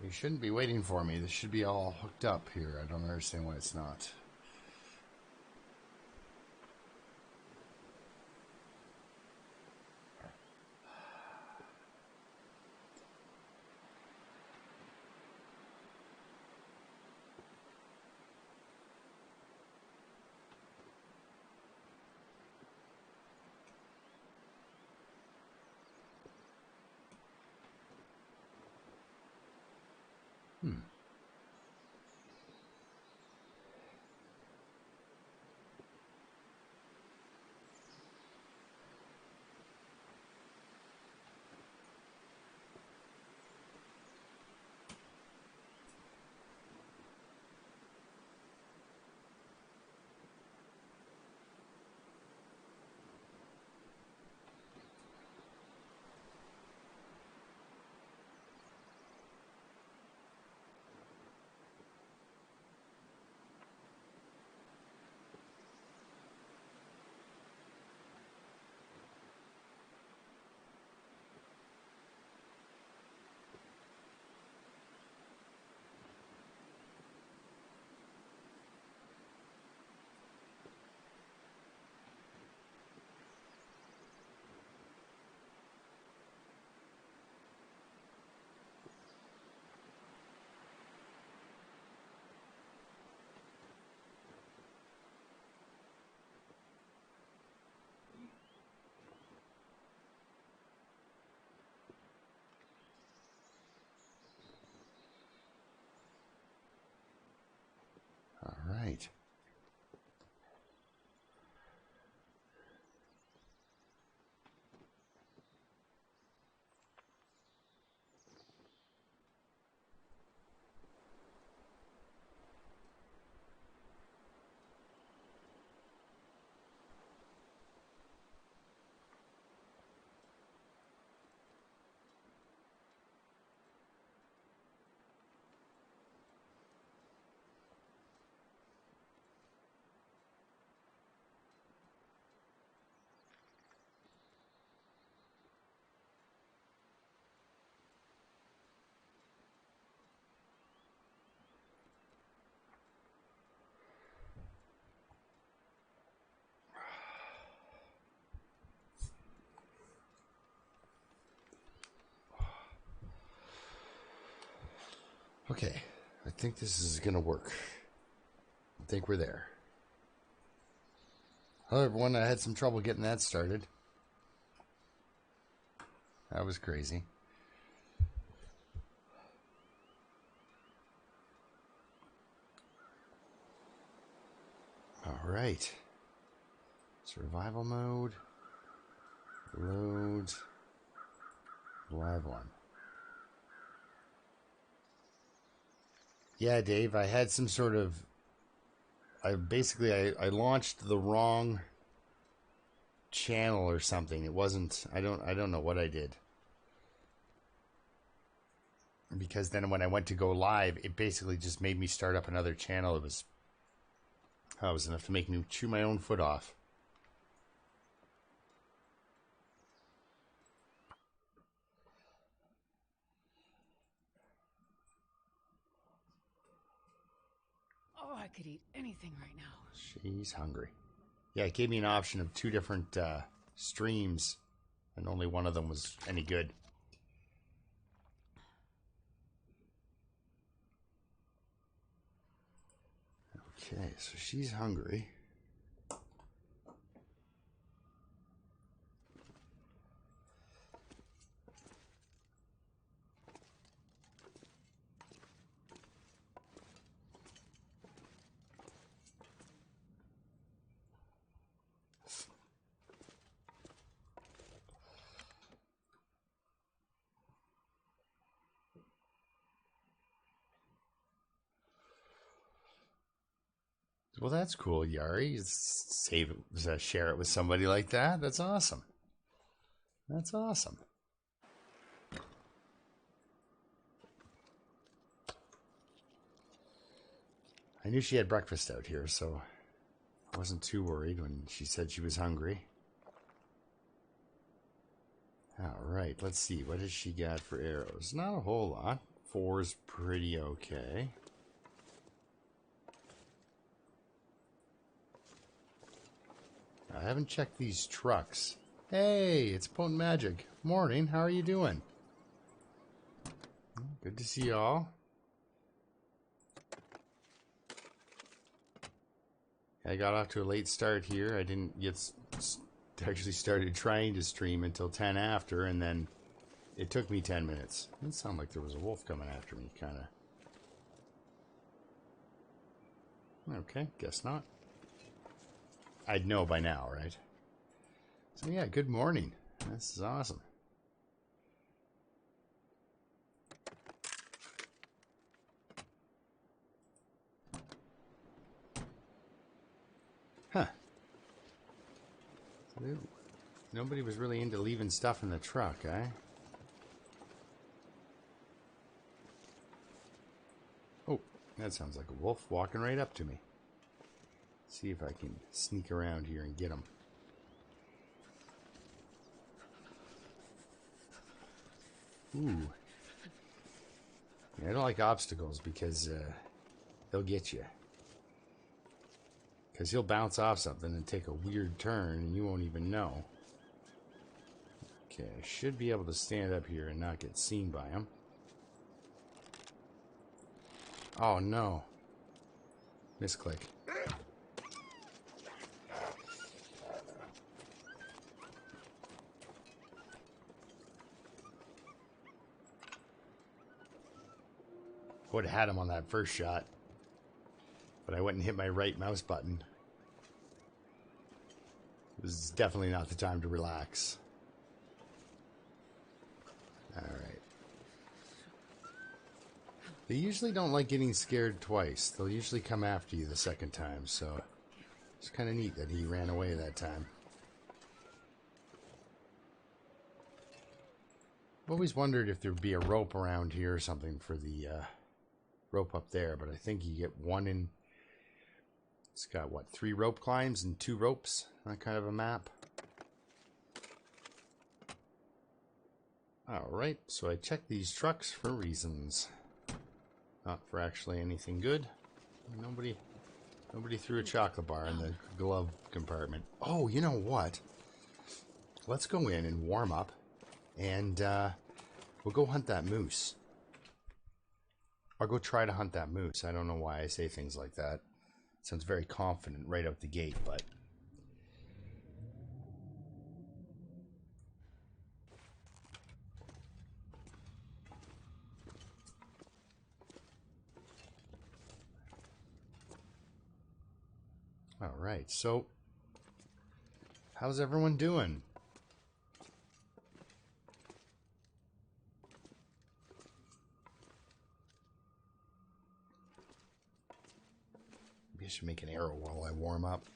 You shouldn't be waiting for me. This should be all hooked up here. I don't understand why it's not. All right. Okay, I think this is going to work. I think we're there. Hello, everyone. I had some trouble getting that started. That was crazy. All right. Survival mode. Load. Live one. Yeah, Dave, I had some sort of... I launched the wrong channel or something. It wasn't... I don't know what I did. Because then when I went to go live, it basically just made me start up another channel. It was enough to make me chew my own foot off. Oh, I could eat anything right now. She's hungry. Yeah, it gave me an option of 2 different streams, and only one of them was any good. Okay, so she's hungry. Well, that's cool, Yari. Share it with somebody like that. That's awesome. That's awesome. I knew she had breakfast out here, so I wasn't too worried when she said she was hungry. All right, let's see. What has she got for arrows? Not a whole lot. 4's pretty okay. I haven't checked these trucks. Hey, it's Potent Magic. Morning, how are you doing? Good to see y'all. I got off to a late start here. I didn't get actually started trying to stream until 10 after, and then it took me 10 minutes. It didn't sound like there was a wolf coming after me, kind of. Okay, guess not. I'd know by now, right? So yeah, good morning. This is awesome. Huh. So nobody was really into leaving stuff in the truck, eh? Oh, that sounds like a wolf walking right up to me. See if I can sneak around here and get him. Ooh. Yeah, I don't like obstacles because they'll get you. Because he'll bounce off something and take a weird turn and you won't even know. Okay, I should be able to stand up here and not get seen by him. Oh no. Misclick. Would have had him on that first shot. But I went and hit my right mouse button. This is definitely not the time to relax. Alright. They usually don't like getting scared twice. They'll usually come after you the second time, so it's kind of neat that he ran away that time. I've always wondered if there'd be a rope around here or something for the rope up there, but I think you get one in... It's got, what, 3 rope climbs and 2 ropes? That kind of a map. Alright, so I checked these trucks for reasons. Not for actually anything good. Nobody threw a chocolate bar in the glove compartment. Oh, you know what? Let's go in and warm up, and we'll go hunt that moose. Or go try to hunt that moose. I don't know why I say things like that. Sounds very confident right out the gate, but... Alright, so... How's everyone doing? Maybe I should make an arrow while I warm up.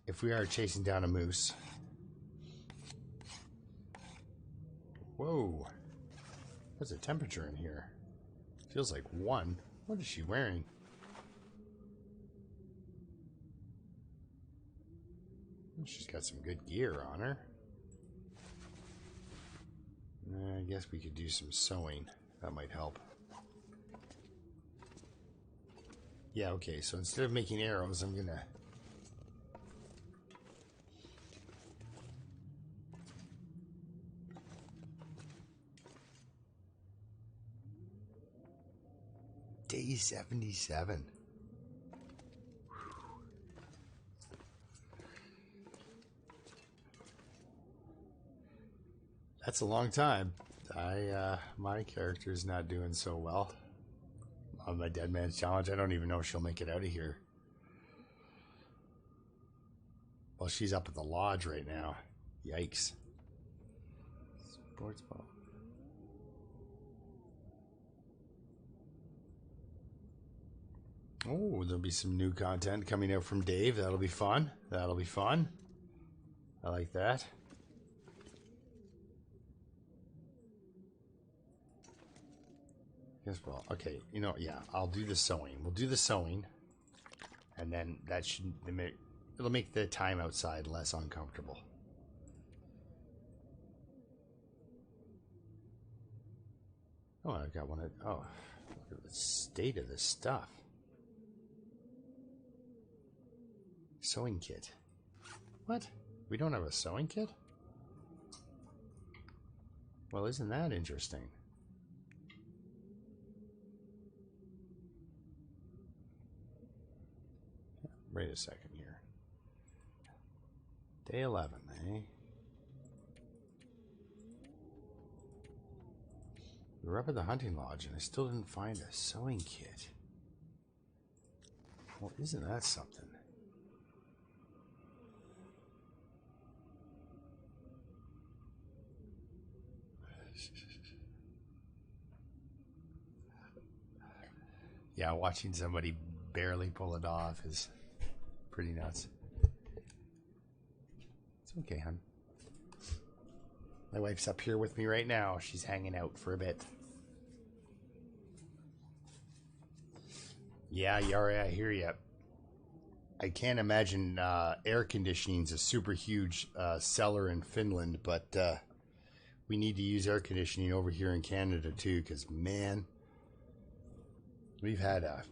If we are chasing down a moose... Whoa. What's the temperature in here? Feels like 1. What is she wearing? She's got some good gear on her. I guess we could do some sewing. That might help. Yeah, okay, so instead of making arrows, I'm gonna... Day 77. That's a long time. My character's not doing so well on my Dead Man's Challenge. I don't even know if she'll make it out of here. Well, she's up at the lodge right now. Yikes. Sports ball. Oh, there'll be some new content coming out from Dave. That'll be fun. That'll be fun. I like that. Yes, well, okay. You know, yeah, I'll do the sewing. We'll do the sewing. And then that should make... it'll make the time outside less uncomfortable. Oh, I got one of... Oh, look at the state of this stuff. Sewing kit. What? We don't have a sewing kit? Well, isn't that interesting? Wait a second here. Day 11, eh? We were up at the hunting lodge and I still didn't find a sewing kit. Well, isn't that something? Yeah, watching somebody barely pull it off is pretty nuts. It's okay, hon. My wife's up here with me right now. She's hanging out for a bit. Yeah, Yari, I hear you. I can't imagine air conditioning's a super huge seller in Finland, but we need to use air conditioning over here in Canada too, because man, we've had a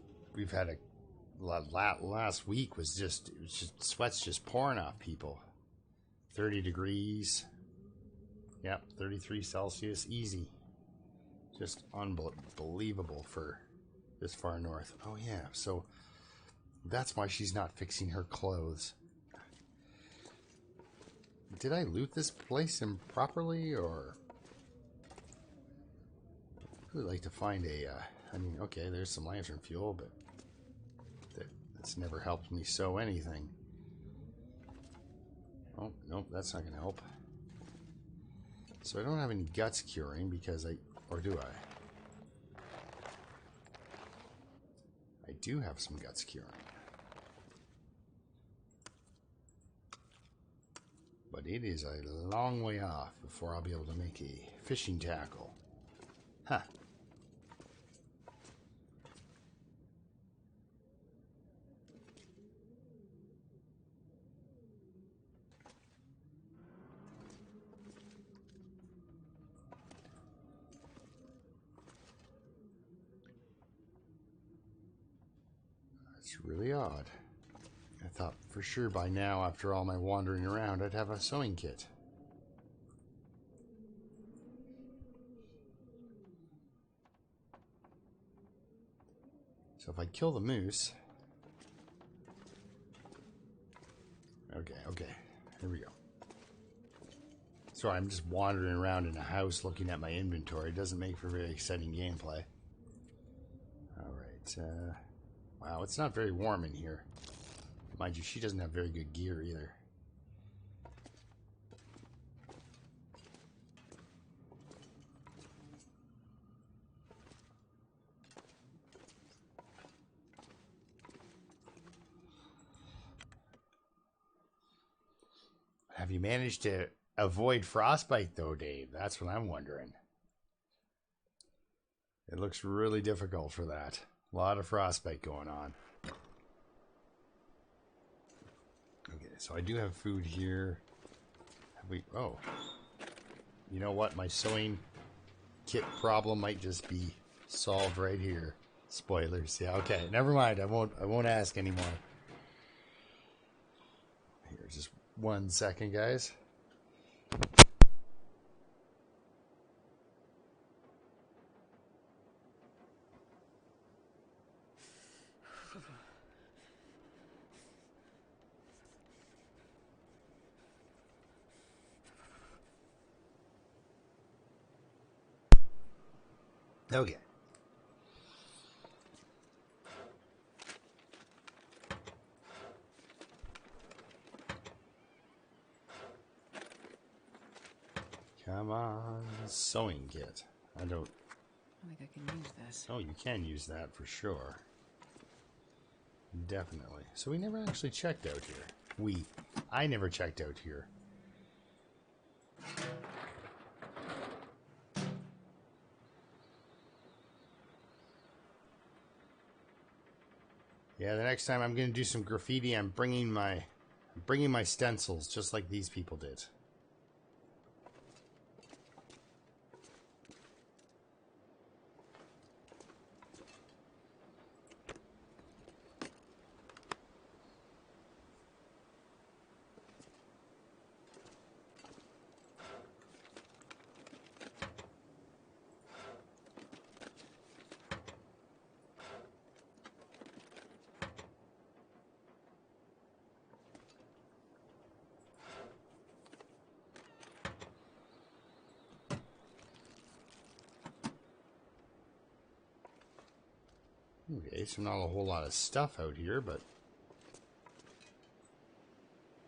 last week was just, it was just sweat's just pouring off people. 30 degrees. Yep, 33 Celsius, easy. Just unbelievable for this far north. Oh yeah, so that's why she's not fixing her clothes. Did I loot this place improperly, or... I'd really like to find a... I mean, okay, there's some lantern fuel, but that's never helped me sew anything. Oh, nope, that's not going to help. So I don't have any guts curing because or do I? I do have some guts curing. But it is a long way off before I'll be able to make a fishing tackle. Huh. That's really odd. I thought for sure by now, after all my wandering around, I'd have a sewing kit. So if I kill the moose... Okay, here we go. Sorry, I'm just wandering around in a house looking at my inventory. It doesn't make for very exciting gameplay. Alright, wow, it's not very warm in here. Mind you, she doesn't have very good gear either. Have you managed to avoid frostbite though, Dave? That's what I'm wondering. It looks really difficult for that. A lot of frostbite going on. Okay, so I do have food here. Have we... Oh. You know what? My sewing kit problem might just be solved right here. Spoilers. Yeah, okay. Never mind. I won't ask anymore. Here, just 1 second, guys. Okay. Come on, sewing kit. I don't think I can use this. Oh, you can use that for sure. Definitely. So we never actually checked out here. I never checked out here. Yeah, the next time I'm going to do some graffiti, I'm bringing my I'm bringing my stencils, just like these people did. Okay, so not a whole lot of stuff out here, but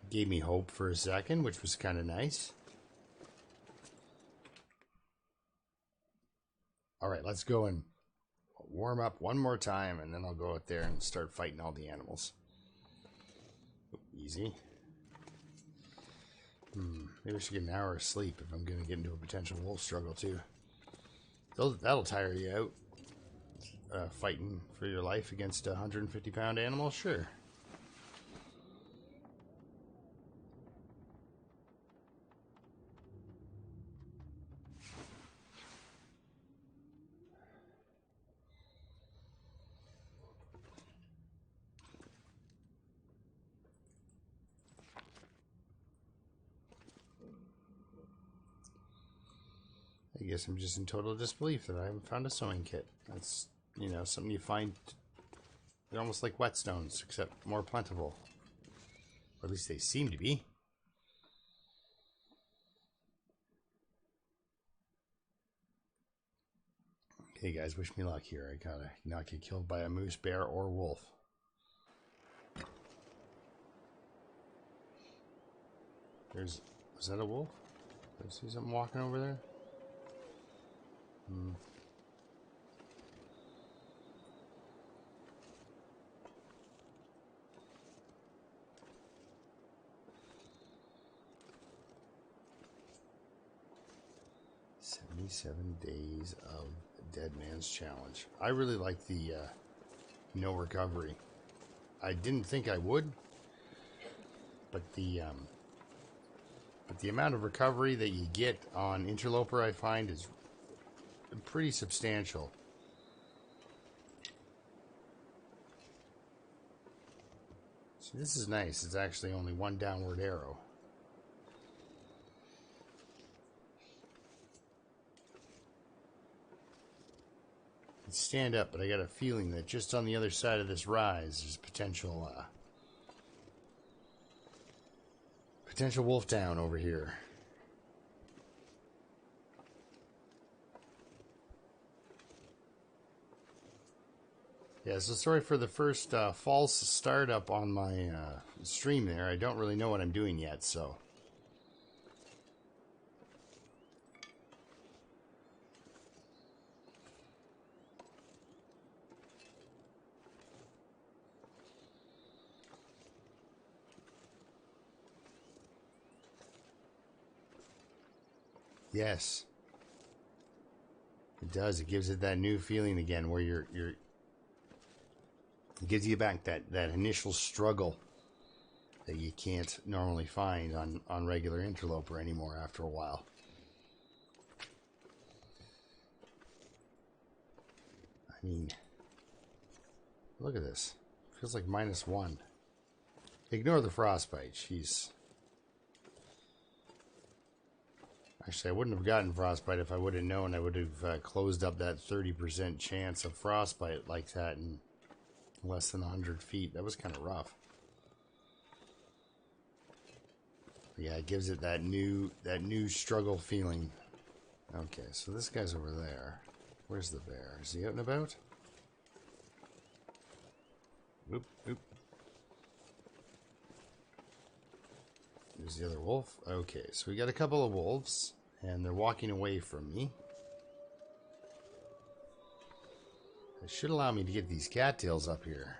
gave me hope for a second, which was kind of nice. Alright, let's go and warm up one more time, and then I'll go out there and start fighting all the animals. Easy. Maybe I should get an hour of sleep if I'm going to get into a potential wolf struggle, too. That'll tire you out. Fighting for your life against a 150-pound animal? Sure. I guess I'm just in total disbelief that I haven't found a sewing kit. That's, you know, something you find. They're almost like whetstones, except more plentiful. Or at least they seem to be. Okay, guys, wish me luck here. I gotta not get killed by a moose, bear, or wolf. Was that a wolf? Did I see something walking over there? 77 days of Dead Man's Challenge. I really like the no recovery. I didn't think I would, but the amount of recovery that you get on Interloper, I find, is pretty substantial. So this is nice. It's actually only one downward arrow. Stand up, but I got a feeling that just on the other side of this rise there's potential wolf town over here. Yeah, so sorry for the first false startup on my stream there. I don't really know what I'm doing yet, so. Yes, it does. It gives it that new feeling again, where it gives you back that initial struggle that you can't normally find on regular Interloper anymore after a while. I mean, look at this. Feels like -1. Ignore the frostbite. Jeez. Actually, I wouldn't have gotten frostbite if I would have known. I would have closed up that 30% chance of frostbite like that in less than 100 feet. That was kind of rough. But yeah, it gives it that new struggle feeling. Okay, so this guy's over there. Where's the bear? Is he out and about? Oop, oop. There's the other wolf. Okay, so we got a couple of wolves, and they're walking away from me. It should allow me to get these cattails up here.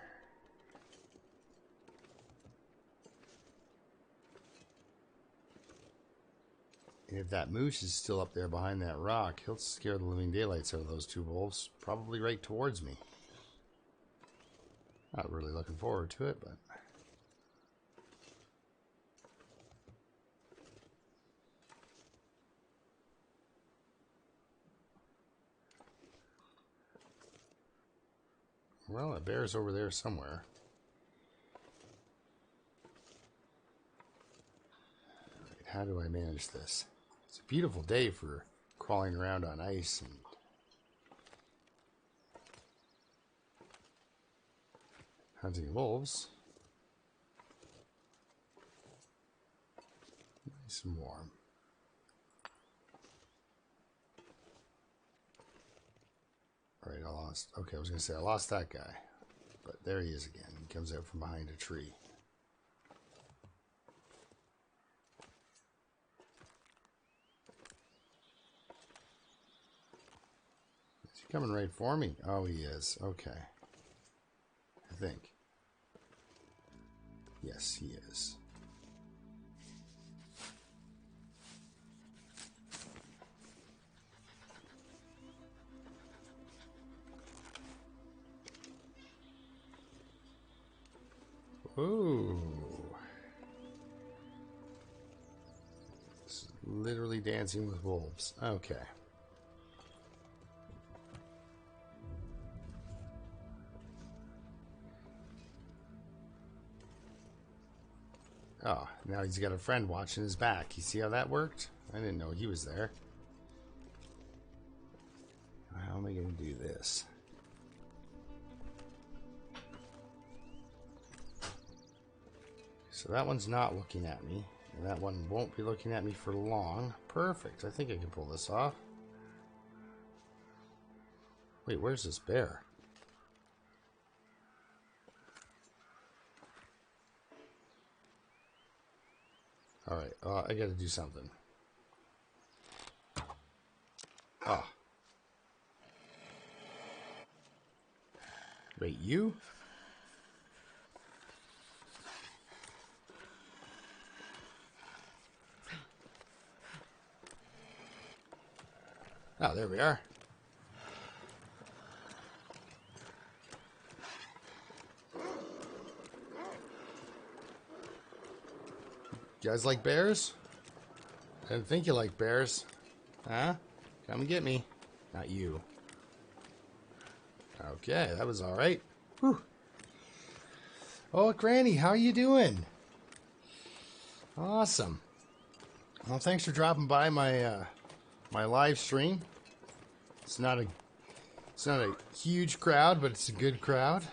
And if that moose is still up there behind that rock, he'll scare the living daylights out of those two wolves, probably right towards me. Not really looking forward to it, but... Well, a bear's over there somewhere. Right, how do I manage this? It's a beautiful day for crawling around on ice and hunting wolves. Nice and warm. All right, I lost. Okay, I was going to say I lost that guy. But there he is again. He comes out from behind a tree. Is he coming right for me? Oh, he is. Okay. I think. Yes, he is. Ooh. It's literally dancing with wolves. Okay. Oh, now he's got a friend watching his back. You see how that worked? I didn't know he was there. How am I going to do this? So that one's not looking at me. And that one won't be looking at me for long. Perfect. I think I can pull this off. Wait, where's this bear? Alright, I gotta do something. Ah. Wait, you? Oh, there we are. You guys like bears? I didn't think you liked bears. Huh? Come and get me. Not you. Okay, that was alright. Whew. Oh, Granny, how are you doing? Awesome. Well, thanks for dropping by my my live stream. It's not a huge crowd, but it's a good crowd.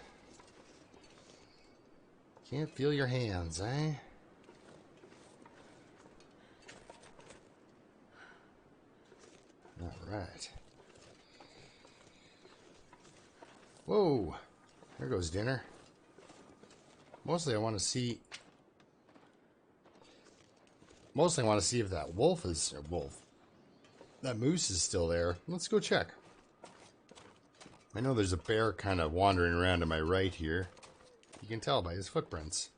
Can't feel your hands, eh? All right. Whoa, there goes dinner. Mostly I want to see if that wolf is that moose is still there. Let's go check. I know there's a bear kind of wandering around to my right here. You can tell by his footprints.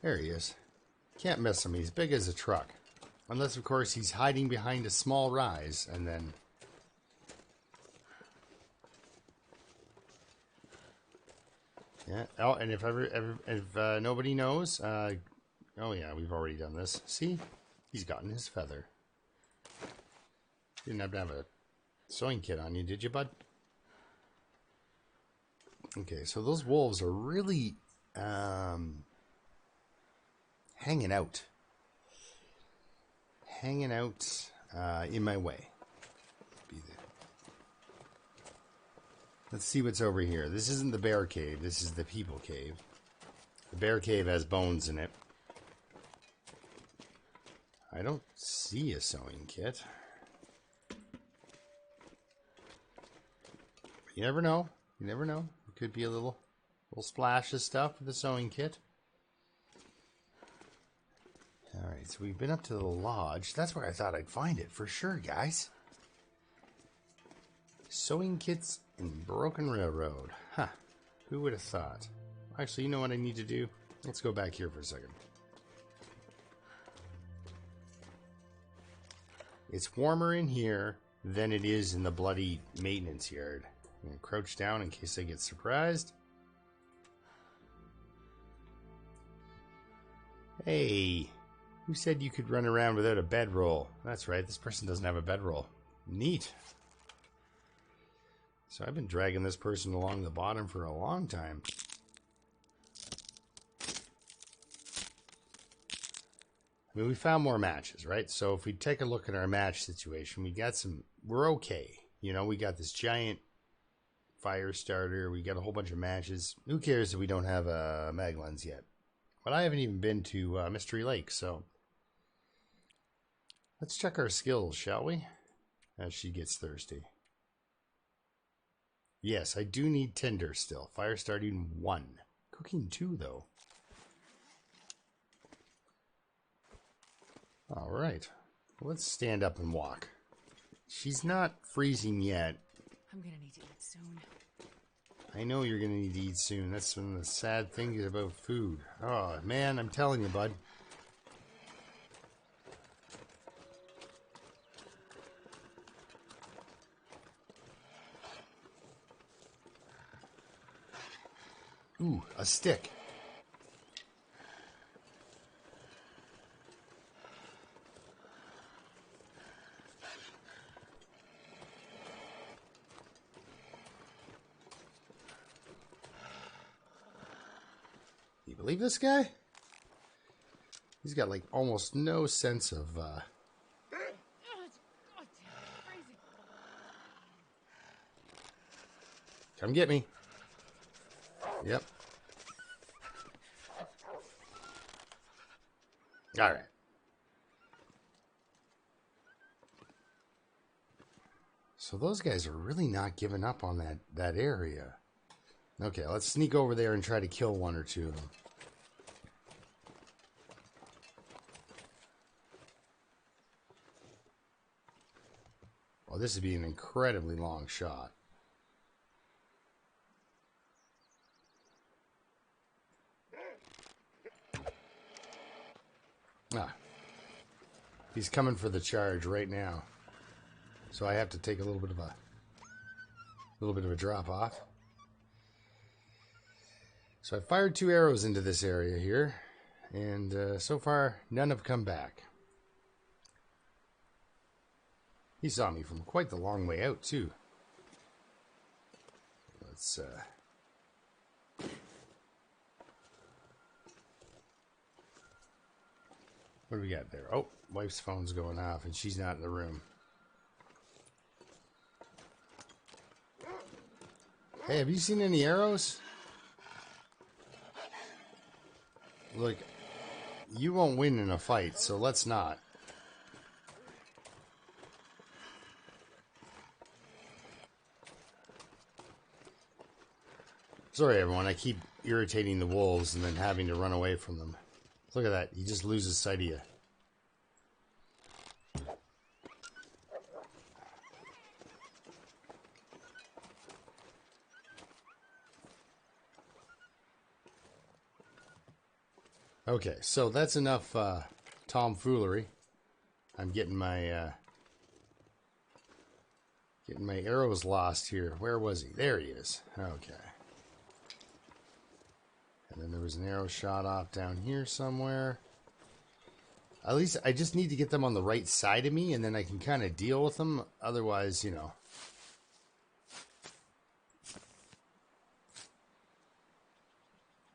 There he is. Can't miss him. He's big as a truck. Unless, of course, he's hiding behind a small rise and then... Yeah. Oh, and if nobody knows, oh yeah, we've already done this. See, he's gotten his feather. Didn't have to have a sewing kit on you, did you, bud? Okay, so those wolves are really hanging out in my way. Let's see what's over here. This isn't the bear cave. This is the people cave. The bear cave has bones in it. I don't see a sewing kit. You never know. You never know. It could be a little splash of stuff with the sewing kit. Alright, so we've been up to the lodge. That's where I thought I'd find it for sure, guys. Sewing kits in Broken Railroad. Huh. Who would have thought? Actually, you know what I need to do? Let's go back here for a second. It's warmer in here than it is in the bloody maintenance yard. I'm going to crouch down in case I get surprised. Hey, who said you could run around without a bedroll? That's right, this person doesn't have a bedroll. Neat. So I've been dragging this person along the bottom for a long time. I mean, we found more matches, right? So if we take a look at our match situation, we got some, we're okay. You know, we got this giant fire starter. We got a whole bunch of matches. Who cares if we don't have a mag lens yet? But I haven't even been to Mystery Lake, so let's check our skills, shall we? As she gets thirsty. Yes, I do need tinder still. Fire starting 1. Cooking 2, though. Alright. Let's stand up and walk. She's not freezing yet. I'm gonna need to eat soon. I know you're going to need to eat soon. That's one of the sad things about food. Oh, man, I'm telling you, bud. Ooh, a stick. You believe this guy? He's got like almost no sense of come get me. Yep. All right. So those guys are really not giving up on that area. Okay, let's sneak over there and try to kill one or two of them. Well, this would be an incredibly long shot. Ah. He's coming for the charge right now. So I have to take a little bit of a drop off. So I fired 2 arrows into this area here, and so far none have come back. He saw me from quite the long way out too. Let's what do we got there? Oh, wife's phone's going off and she's not in the room. Hey, have you seen any arrows? Look, you won't win in a fight, so let's not. Sorry, everyone. I keep irritating the wolves and then having to run away from them. Look at that. He just loses sight of you. Okay, so that's enough tomfoolery. I'm getting my arrows lost here. Where was he? There he is. Okay. And then there was an arrow shot off down here somewhere. At least I just need to get them on the right side of me, and then I can kind of deal with them. Otherwise, you know.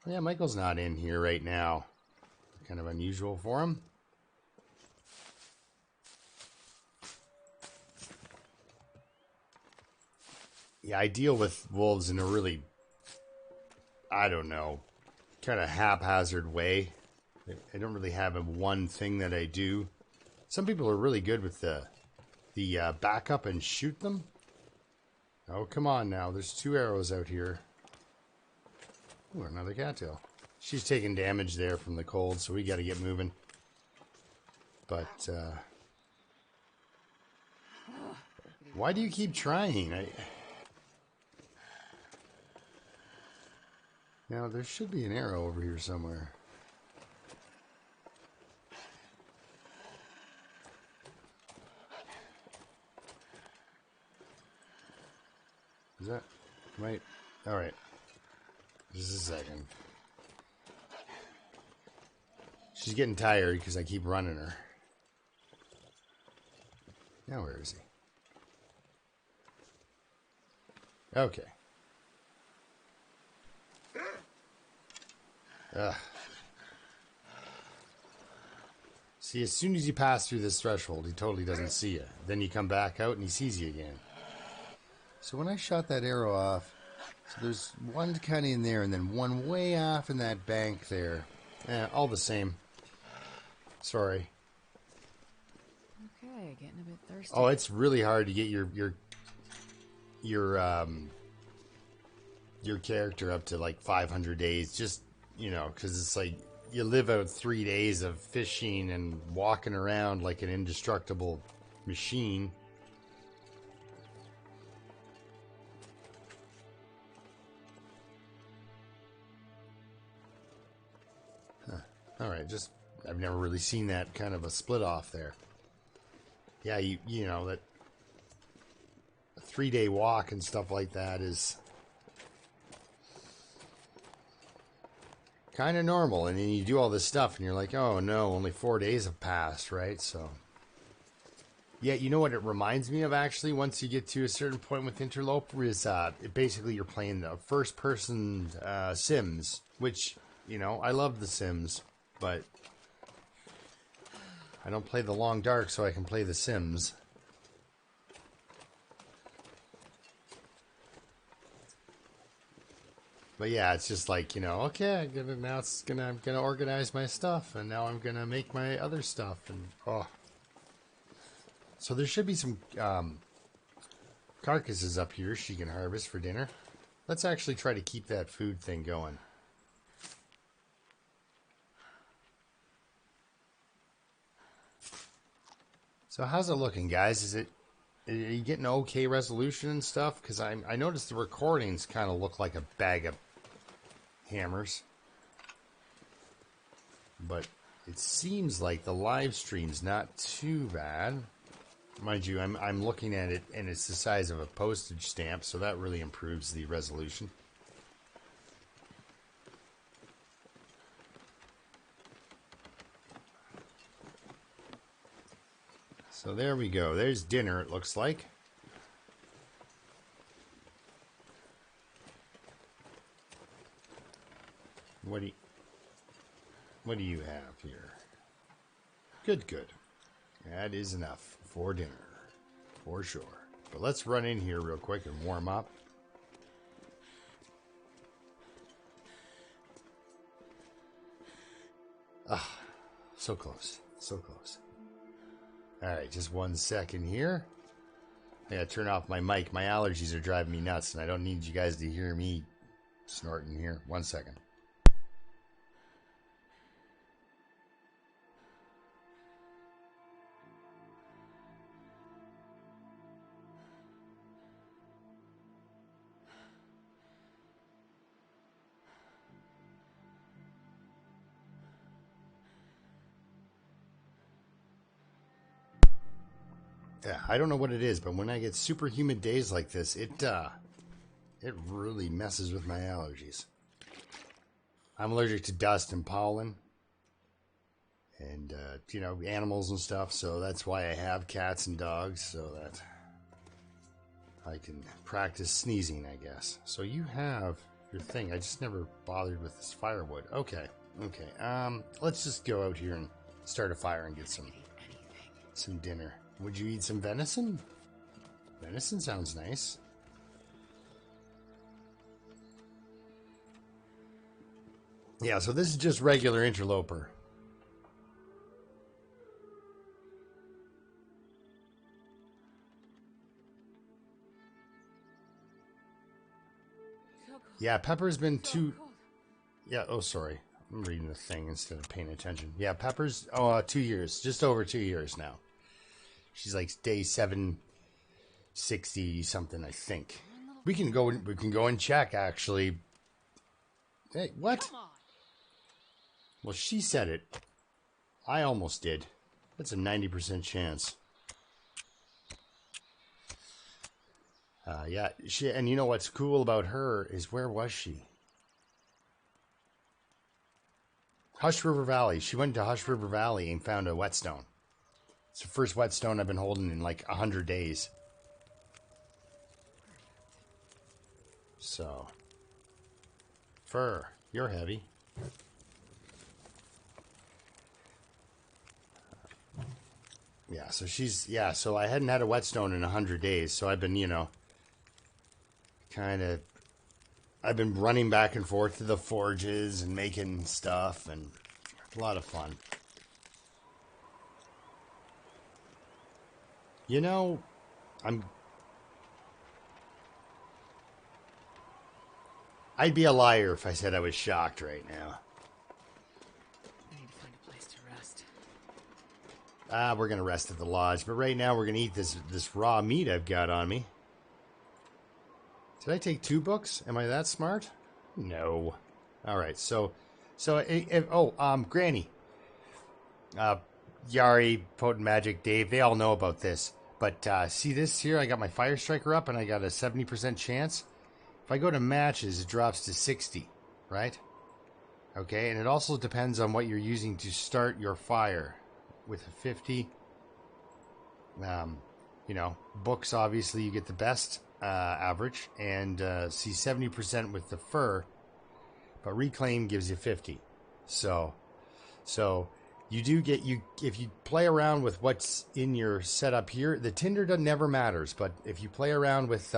Yeah, Michael's not in here right now. Kind of unusual for him. Yeah, I deal with wolves in a really, I don't know, kind of haphazard way. I don't really have one thing that I do. Some people are really good with the back up and shoot them. Oh, come on now. There's 2 arrows out here. Ooh, another cattail. She's taking damage there from the cold, so we got to get moving. But, why do you keep trying? Now, there should be an arrow over here somewhere. Is that right? All right. Just a second. She's getting tired because I keep running her. Now where is he? Okay. Ugh. See, as soon as you pass through this threshold, he totally doesn't see you. Then you come back out and he sees you again. So when I shot that arrow off, so there's one kind of in there and then one way off in that bank there. All the same. Sorry. Okay, getting a bit thirsty. Oh, it's really hard to get your character up to like 500 days. Just, you know, because it's like you live out 3 days of fishing and walking around like an indestructible machine. Huh. All right, just I've never really seen that kind of a split off there. Yeah, you know that a 3-day walk and stuff like that is kind of normal, and then you do all this stuff and you're like, oh no, only 4 days have passed, right? So yeah, you know what it reminds me of actually, once you get to a certain point with Interloper is basically you're playing the first person Sims, which, you know, I love the Sims, but I don't play the Long Dark so I can play the Sims. But yeah, it's just like, you know, okay, I'm gonna organize my stuff, and now I'm gonna make my other stuff, and oh. So there should be some carcasses up here she can harvest for dinner. Let's actually try to keep that food thing going. So how's it looking, guys? Are you getting okay resolution and stuff? Because I noticed the recordings kind of look like a bag of hammers. But it seems like the live stream's not too bad. Mind you, I'm looking at it and it's the size of a postage stamp, so that really improves the resolution. So there we go. There's dinner, it looks like. What do you have here? Good, good. That is enough for dinner, for sure. But let's run in here real quick and warm up. Ah, so close, so close. All right, just 1 second here. I gotta turn off my mic. My allergies are driving me nuts, and I don't need you guys to hear me snorting here. 1 second. Yeah, I don't know what it is, but when I get super humid days like this, it really messes with my allergies. I'm allergic to dust and pollen and, you know, animals and stuff, so that's why I have cats and dogs, so that I can practice sneezing, I guess. So you have your thing. I just never bothered with this firewood. Okay, okay. Let's just go out here and start a fire and get some dinner. Would you eat some venison? Venison sounds nice. Yeah, so this is just regular Interloper. Yeah, Pepper's been too... Yeah, oh, sorry. I'm reading the thing instead of paying attention. Yeah, Pepper's... 2 years. Just over 2 years now. She's like day 760 something, I think. We can go and check, actually. Hey, what? Well, she said it. I almost did. That's a 90% chance. Yeah, and you know what's cool about her is, where was she? Hush River Valley. She went to Hush River Valley and found a whetstone. It's the first whetstone I've been holding in like 100 days. So, fur, you're heavy. Yeah, so so I hadn't had a whetstone in 100 days, so I've been, I've been running back and forth to the forges and making stuff, and it's a lot of fun. I'd be a liar if I said I was shocked right now. I need to find a place to rest. We're gonna rest at the lodge, but right now we're gonna eat this raw meat I've got on me. Did I take 2 books? Am I that smart? No. All right. Granny, Yari, Potent Magic, Dave, they all know about this. But see this here? I got my Fire Striker up, and I got a 70% chance. If I go to matches, it drops to 60, right? Okay, and it also depends on what you're using to start your fire. With a 50, books, obviously, you get the best average, and see 70% with the fur, but Reclaim gives you 50. So you do get, if you play around with what's in your setup here, the tinder never matters, but if you play around with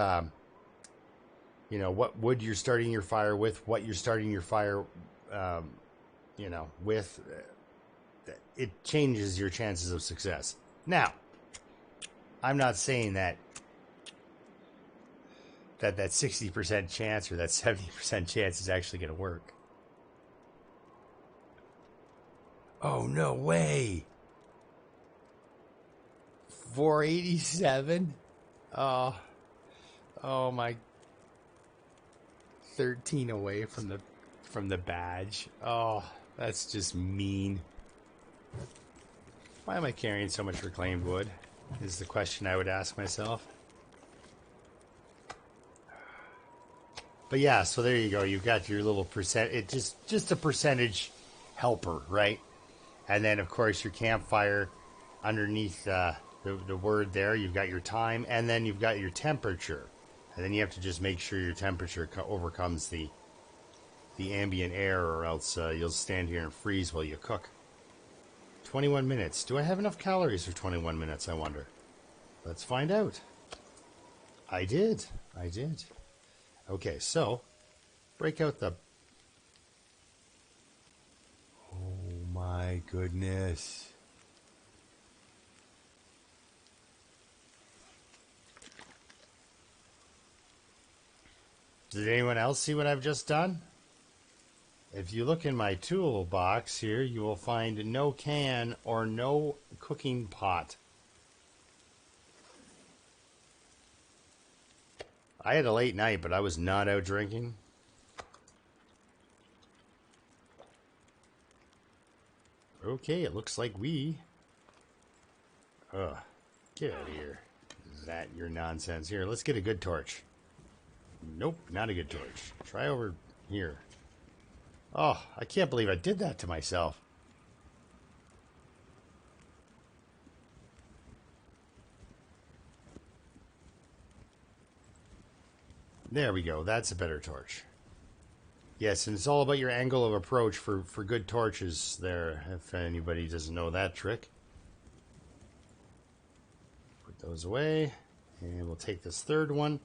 what wood you're starting your fire with, what you're starting your fire with, it changes your chances of success. Now, I'm not saying that 60% chance or that 70% chance is actually going to work. Oh, no way. 487? Oh my. 13 away from the badge. Oh, that's just mean. Why am I carrying so much reclaimed wood? Is the question I would ask myself. But yeah, so there you go. You've got your little percent. It just a percentage helper, right? And then of course your campfire underneath the word there. You've got your time, and then you've got your temperature, and then you have to just make sure your temperature overcomes the ambient air, or else you'll stand here and freeze while you cook. 21 minutes. Do I have enough calories for 21 minutes, I wonder? Let's find out. I did. Okay, so break out the... Oh my goodness. Did anyone else see what I've just done? If you look in my toolbox here, you will find no can or no cooking pot. I had a late night, but I was not out drinking. Okay, it looks like we... Ugh, get out of here. Is that your nonsense? Here, let's get a good torch. Nope, not a good torch. Try over here. Oh, I can't believe I did that to myself. There we go. That's a better torch. Yes, and it's all about your angle of approach for good torches there, if anybody doesn't know that trick. Put those away, and we'll take this third one.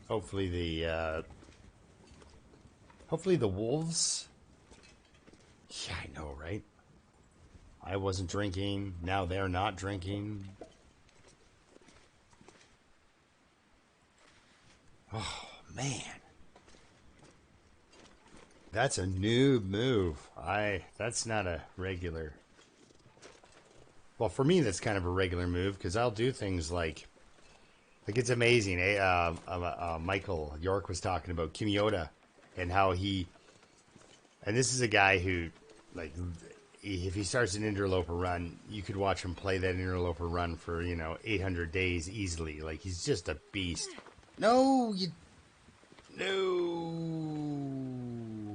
Hopefully the wolves... Yeah, I know, right? I wasn't drinking. Now they're not drinking. Oh, man. That's a noob move. That's not a regular... Well, for me, that's kind of a regular move, because I'll do things like it's amazing. Michael York was talking about Kimioda and how he... And this is a guy who, like, if he starts an interloper run, you could watch him play that interloper run for, 800 days easily. Like, he's just a beast. No, No!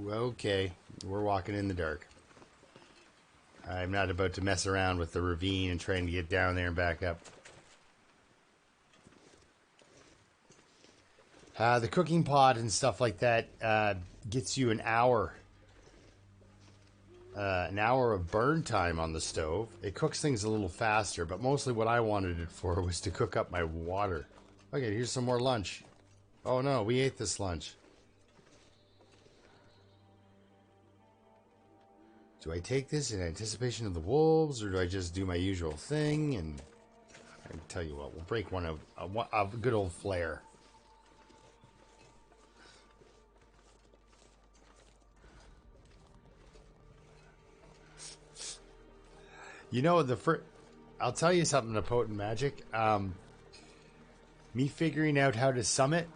Okay, we're walking in the dark. I'm not about to mess around with the ravine and trying to get down there and back up. The cooking pot and stuff like that gets you an hour of burn time on the stove. It cooks things a little faster, but mostly what I wanted it for was to cook up my water. Okay, here's some more lunch. Oh no, we ate this lunch. Do I take this in anticipation of the wolves, or do I just do my usual thing? And I can tell you what, we'll break one of a good old flare. You know, I'll tell you something to Potent Magic. Me figuring out how to summit.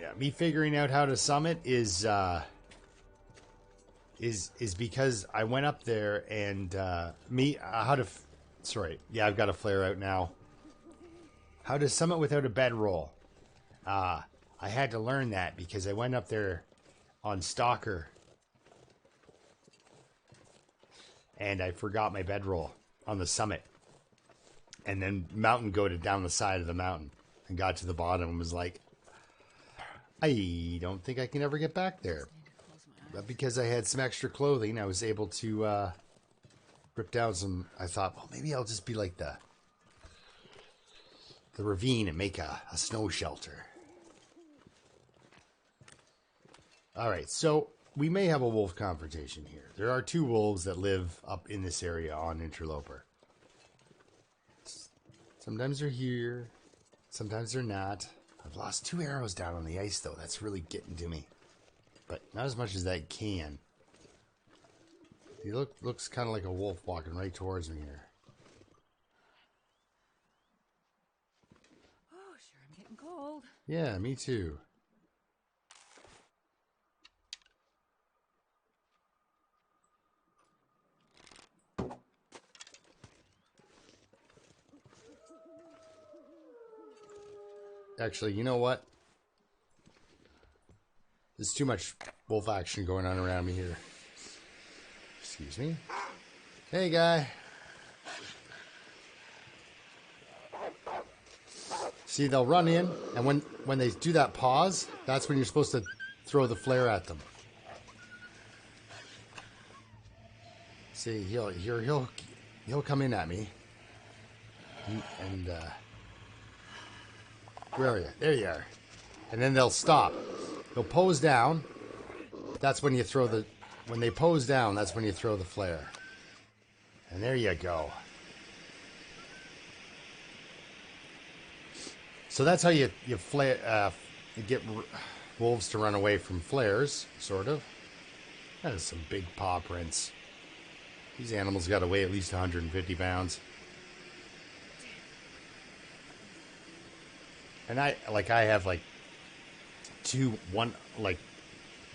Yeah, me figuring out how to summit is because I went up there and sorry, yeah, I've got a flare out now. How to summit without a bedroll. I had to learn that because I went up there on Stalker. And I forgot my bedroll on the summit. And then mountain goated down the side of the mountain. And got to the bottom and was like, I don't think I can ever get back there. But because I had some extra clothing, I was able to rip down some... I thought, well, maybe I'll just be like the ravine and make a snow shelter. Alright, so... we may have a wolf confrontation here. There are 2 wolves that live up in this area on Interloper. Sometimes they're here. Sometimes they're not. I've lost 2 arrows down on the ice, though. That's really getting to me. But not as much as I can. He looks kind of like a wolf walking right towards me here. Oh, sure, I'm getting cold. Yeah, me too. Actually, you know what? There's too much wolf action going on around me here. Excuse me. Hey, guy. See, they'll run in, and when they do that pause, that's when you're supposed to throw the flare at them. See, he'll come in at me, and where are you? There you are. And then they'll stop. They'll pose down. That's when you throw the... when they pose down, that's when you throw the flare. And there you go. So that's how you flare... you get wolves to run away from flares, sort of. That is some big paw prints. These animals got to weigh at least 150 pounds. And I have like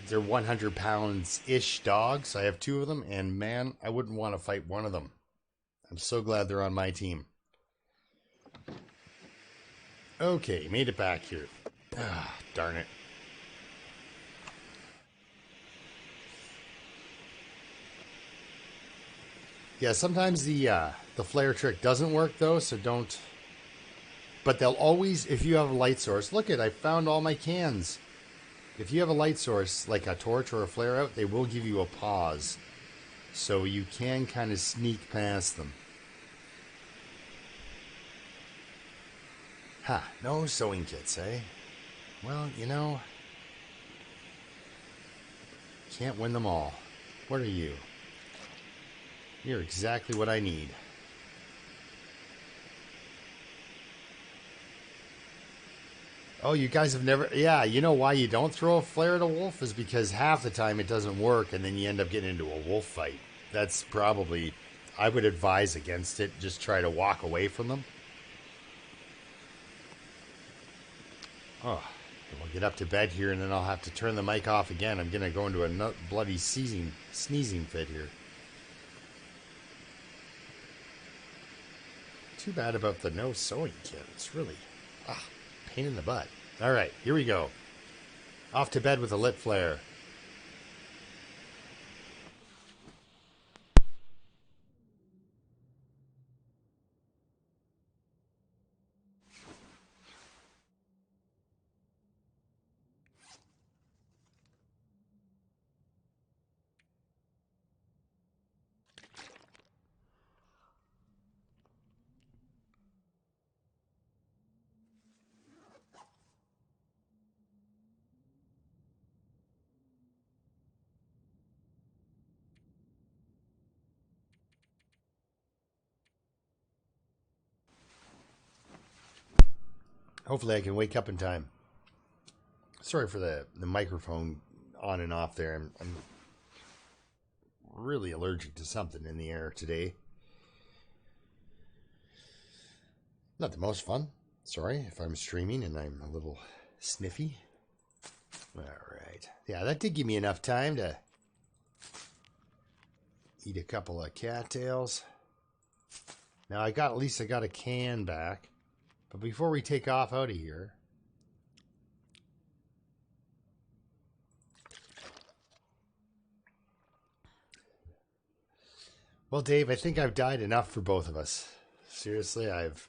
they're 100 pounds-ish dogs. I have 2 of them, and man, I wouldn't want to fight one of them. I'm so glad they're on my team. Okay, made it back here. Ah, darn it. Yeah, sometimes the flare trick doesn't work though, so don't. But they'll always, if you have a light source, look I found all my cans. If you have a light source, like a torch or a flare out, they will give you a pause. So you can kind of sneak past them. Ha, no sewing kits, eh? Well, you know, can't win them all. What are you? You're exactly what I need. Oh, you guys have never... Yeah, you know why you don't throw a flare at a wolf? Is because half the time it doesn't work, and then you end up getting into a wolf fight. That's probably... I would advise against it. Just try to walk away from them. Oh, we'll get up to bed here, and then I'll have to turn the mic off again. I'm going to go into a bloody sneezing fit here. Too bad about the no sewing kit. It's really... pain in the butt. All right, here we go. Off to bed with a lit flare. Hopefully I can wake up in time. Sorry for the microphone on and off there. I'm really allergic to something in the air today. Not the most fun. Sorry if I'm streaming and I'm a little sniffy. Alright. Yeah, that did give me enough time to eat a couple of cattails. Now at least I got a can back. But before we take off out of here, well, Dave, I think I've died enough for both of us. Seriously, I've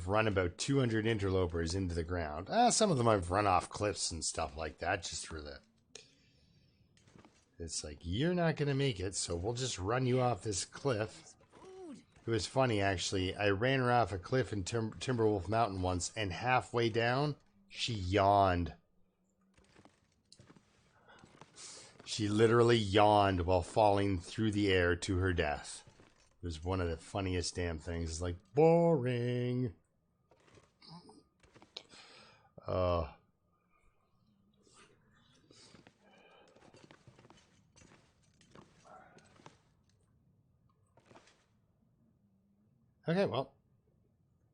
run about 200 interlopers into the ground. Some of them I've run off cliffs and stuff like that, just for the. It's like, you're not going to make it, so we'll just run you off this cliff. It was funny, actually. I ran her off a cliff in Timberwolf Mountain once, and halfway down, she yawned. She literally yawned while falling through the air to her death. It was one of the funniest damn things. It's like, boring. Okay, well,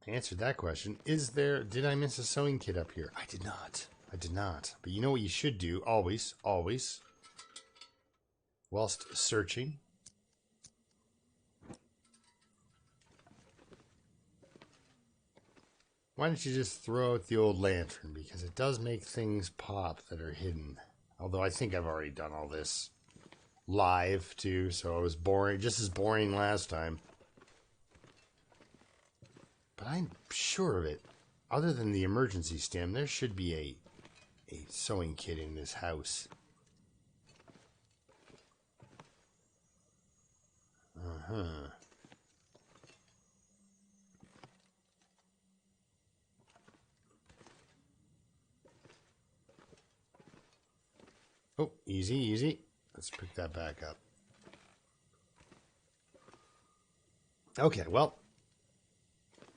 I answered that question. Did I miss a sewing kit up here? I did not. I did not. But you know what you should do, always, whilst searching? Why don't you just throw out the old lantern? Because it does make things pop that are hidden. Although I think I've already done all this live, too, so it was boring, just as boring last time. But I'm sure of it. Other than the emergency stem, there should be a sewing kit in this house. Uh-huh. Oh, easy, easy. Let's pick that back up. Okay, well,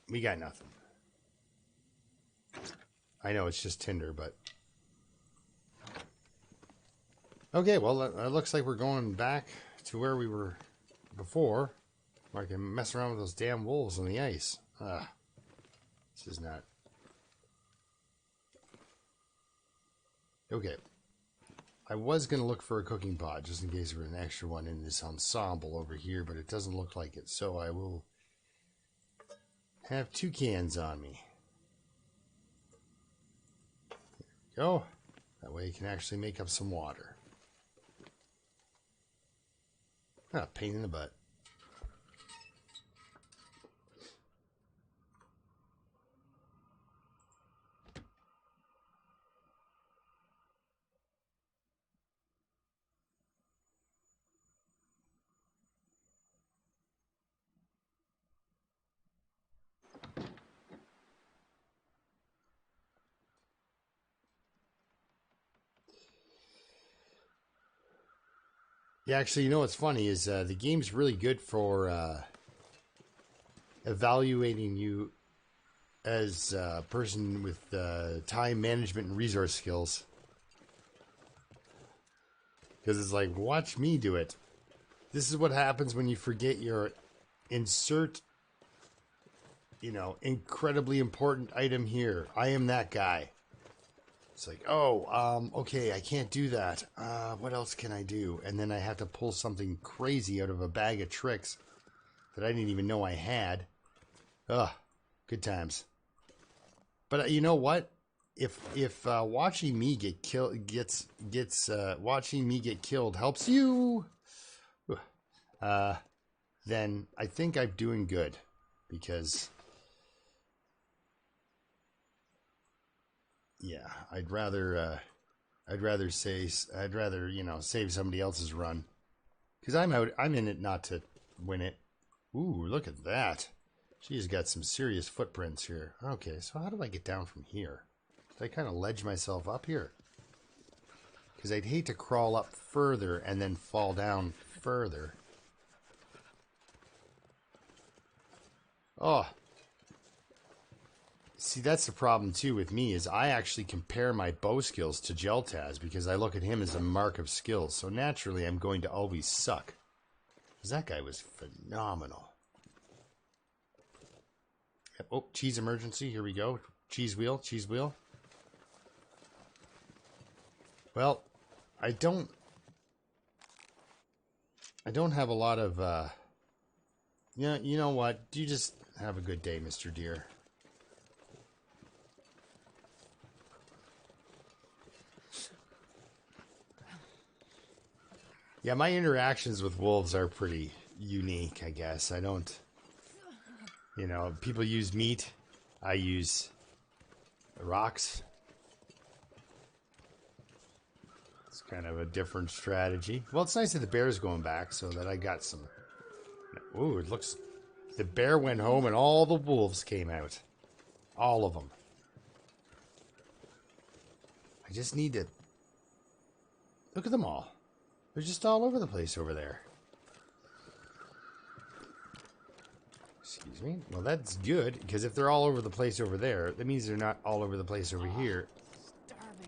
we got nothing. I know it's just tinder, but... Okay, well, it looks like we're going back to where we were before. Where I can mess around with those damn wolves on the ice. This is not... Okay. I was going to look for a cooking pot, just in case there was an extra one in this ensemble over here, but it doesn't look like it, so I will have 2 cans on me. There we go. That way you can actually make up some water. Pain in the butt. Yeah, actually, you know what's funny is the game's really good for evaluating you as a person with time management and resource skills. Because it's like, watch me do it. This is what happens when you forget your insert, incredibly important item here. I am that guy. It's like, okay, I can't do that. What else can I do? And then I have to pull something crazy out of a bag of tricks that I didn't even know I had. Ugh, good times. But you know what? If watching me get killed watching me get killed helps you, then I think I'm doing good, because yeah, I'd rather save somebody else's run, because I'm in it not to win it. Ooh, look at that. She's got some serious footprints here. Okay, so how do I get down from here? Did I kind of ledge myself up here? Because I'd hate to crawl up further and then fall down further. Oh. See, that's the problem too with me is I actually compare my bow skills to Jeltaz because I look at him as a mark of skills. So naturally, I'm going to always suck. Because that guy was phenomenal. Oh, cheese emergency. Here we go. Cheese wheel, cheese wheel. Well, I don't have a lot of, yeah, you know what? You just have a good day, Mr. Deer. Yeah, my interactions with wolves are pretty unique, I guess. I don't, you know, people use meat. I use rocks. It's kind of a different strategy. Well, it's nice that the bear's going back so that I got some... Ooh, it looks... The bear went home and all the wolves came out. All of them. I just need to... Look at them all. They're just all over the place over there. Excuse me. Well, that's good, because if they're all over the place over there, that means they're not all over the place over here.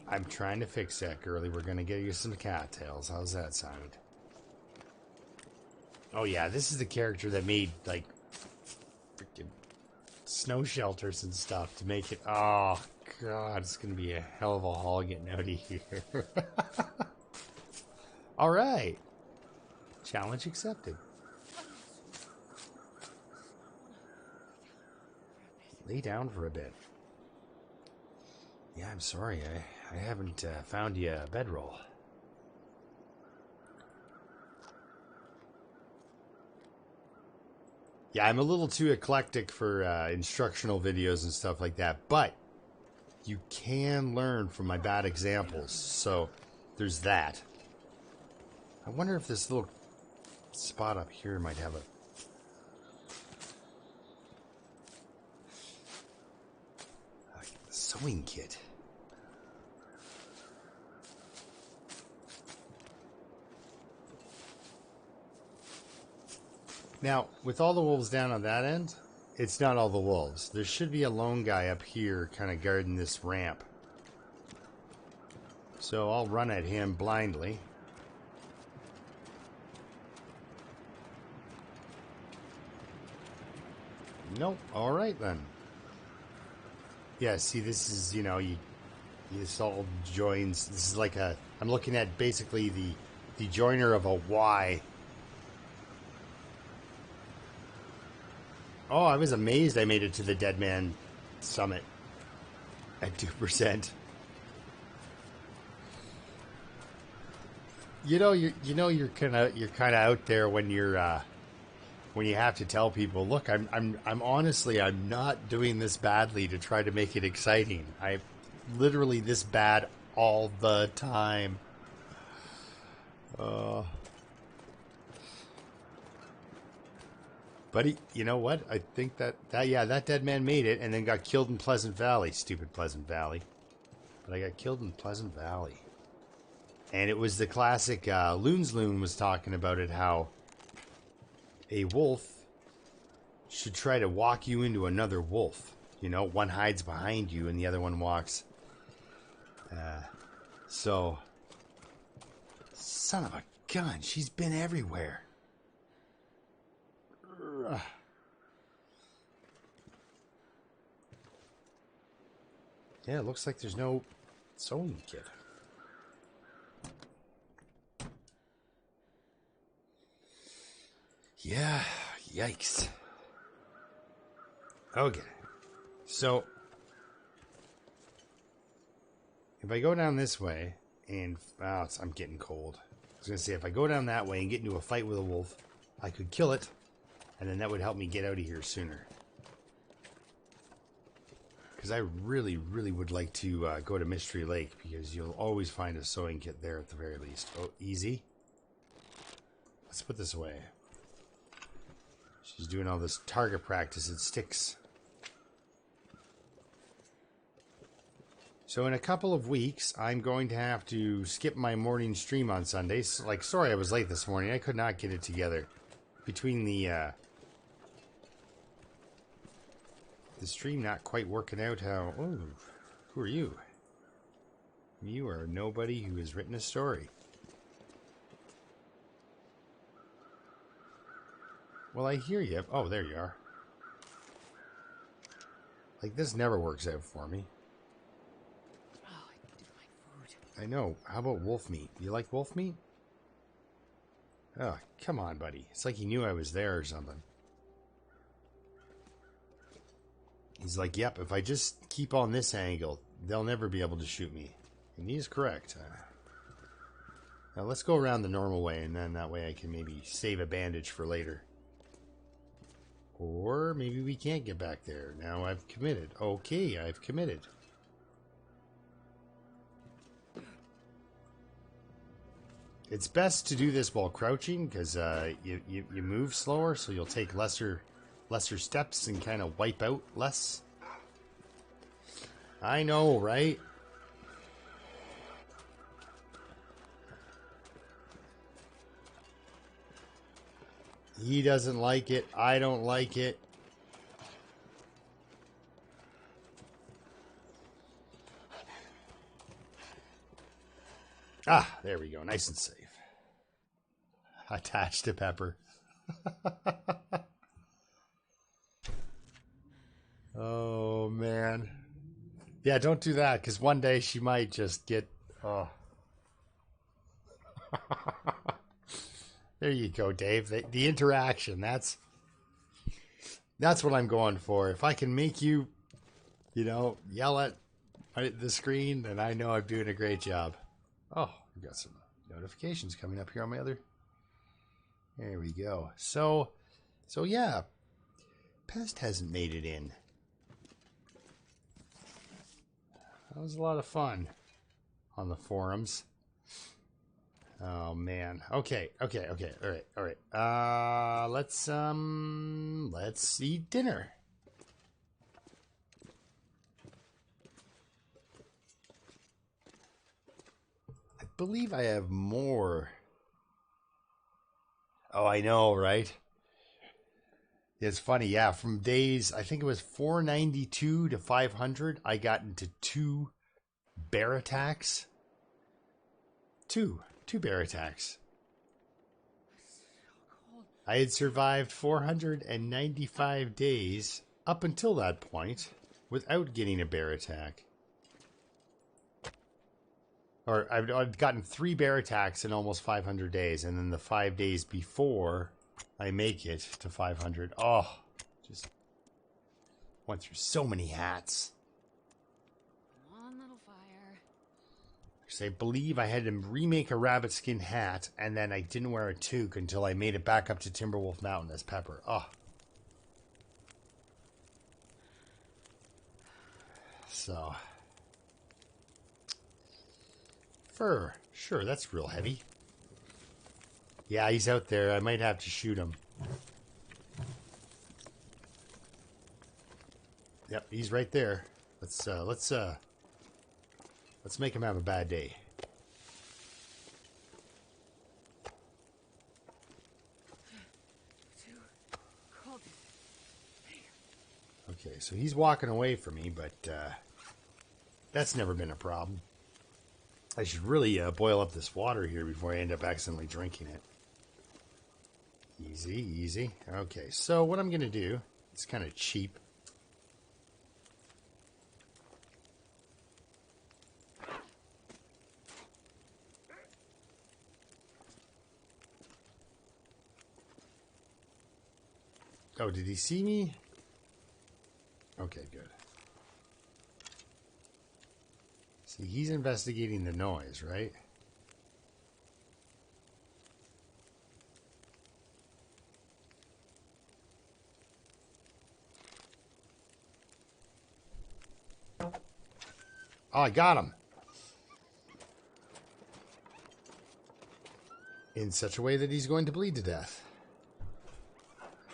I'm trying to fix that, girly. We're going to get you some cattails. How's that sound? Oh, yeah, this is the character that made, like, freaking snow shelters and stuff to make it... Oh, God, it's going to be a hell of a haul getting out of here. All right. Challenge accepted. Lay down for a bit. Yeah, I'm sorry. I haven't found you a bedroll. Yeah, I'm a little too eclectic for instructional videos and stuff like that, but you can learn from my bad examples, so there's that. I wonder if this little spot up here might have a... sewing kit. Now, with all the wolves down on that end, it's not all the wolves. There should be a lone guy up here kind of guarding this ramp. So I'll run at him blindly. Nope. All right, then. Yeah, see, this is, you know, this all joins. This is like a... I'm looking at basically the joiner of a Y. Oh, I was amazed I made it to the Dead Man Summit at 2%. You're kind of out there when you're when you have to tell people, look, I'm honestly, I'm not doing this badly to try to make it exciting. I'm literally this bad all the time. But you know what? I think that dead man made it and then got killed in Pleasant Valley. Stupid Pleasant Valley. But I got killed in Pleasant Valley. And it was the classic, Loon's Loon was talking about it, how a wolf should try to walk you into another wolf. You know, one hides behind you and the other one walks. So, son of a gun, she's been everywhere. Yeah, it looks like there's no sewing kit. Yeah, yikes. Okay. So, if I go down this way, and I'm getting cold. I was going to say, if I go down that way and get into a fight with a wolf, I could kill it, and then that would help me get out of here sooner. Because I really, really would like to go to Mystery Lake, because you'll always find a sewing kit there at the very least. Oh, easy. Let's put this away. She's doing all this target practice. It sticks. So in a couple of weeks, I'm going to have to skip my morning stream on Sundays. Like, sorry I was late this morning. I could not get it together. Between the the stream not quite working out how... Oh, who are you? You are nobody who has written a story. Well, I hear you. Oh, there you are. Like, this never works out for me. Oh, I do like food. I know. How about wolf meat? You like wolf meat? Oh, come on, buddy. It's like he knew I was there or something. He's like, yep, if I just keep on this angle, they'll never be able to shoot me. And he is correct. Now let's go around the normal way, and then that way I can maybe save a bandage for later. Or maybe we can't get back there. Now I've committed. Okay, I've committed. It's best to do this while crouching, because you move slower, so you'll take lesser steps and kind of wipe out less. I know, right? He doesn't like it. I don't like it. Ah, there we go. Nice and safe. Attached to Pepper. Oh, man. Yeah, don't do that, because one day she might just get... Oh. There you go, Dave. The interaction, that's what I'm going for. If I can make you, yell at the screen, then I know I'm doing a great job. Oh, we've got some notifications coming up here on my other... There we go. So yeah, Pest hasn't made it in. That was a lot of fun on the forums. Oh man. Okay. All right. Let's eat dinner. I believe I have more. Oh, I know, right? It's funny, yeah. From days, I think it was 492 to 500, I got into 2 bear attacks. Two bear attacks. I had survived 495 days up until that point without getting a bear attack. Or I've gotten 3 bear attacks in almost 500 days, and then the 5 days before I make it to 500. Oh, just went through so many hats. Come on, little fire. Because I believe I had to remake a rabbit skin hat, and then I didn't wear a toque until I made it back up to Timberwolf Mountain as Pepper. Oh. So. Fur. Sure, that's real heavy. Yeah, he's out there. I might have to shoot him. Yep, he's right there. Let's make him have a bad day. Okay, so he's walking away from me, but that's never been a problem. I should really boil up this water here before I end up accidentally drinking it. Easy, easy. Okay, so what I'm going to do, it's kind of cheap. Oh, did he see me? Okay, good. See, he's investigating the noise, right? Oh, I got him. In such a way that he's going to bleed to death.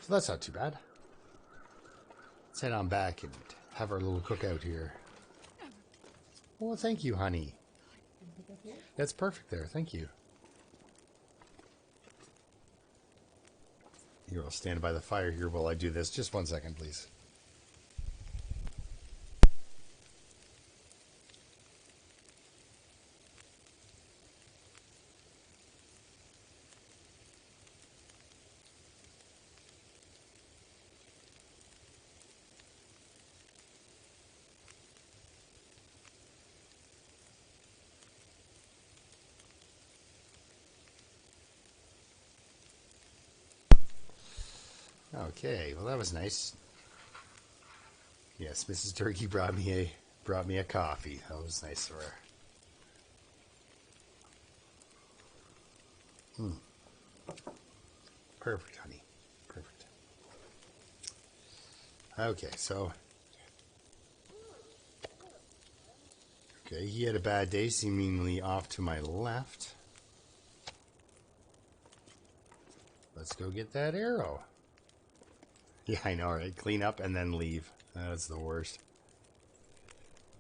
So that's not too bad. Let's head on back and have our little cookout here. Well, thank you, honey. That's perfect there. Thank you. Here, I'll stand by the fire here while I do this. Just 1 second, please. Okay, well that was nice. Yes, Mrs. Turkey brought me a coffee. That was nice of her. Perfect, honey. Perfect. Okay, so... Okay, he had a bad day, seemingly off to my left. Let's go get that arrow. Yeah, I know, right? Clean up and then leave. That's the worst.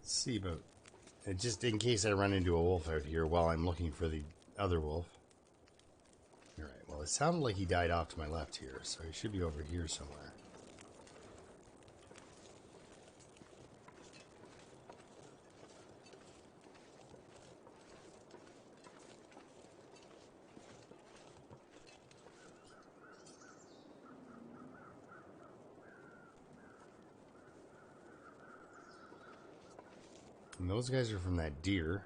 Let's see about... just in case I run into a wolf out here while I'm looking for the other wolf. Alright, well it sounded like he died off to my left here, so he should be over here somewhere. And those guys are from that deer.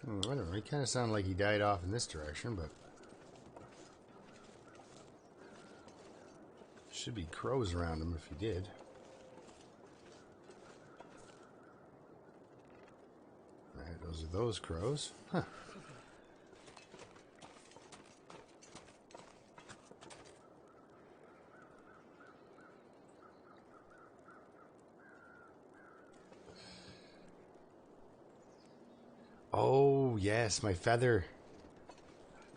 I don't know, he kind of sounded like he died off in this direction, but... should be crows around him if he did. Alright, those are those crows. Huh. Oh, yes, my feather.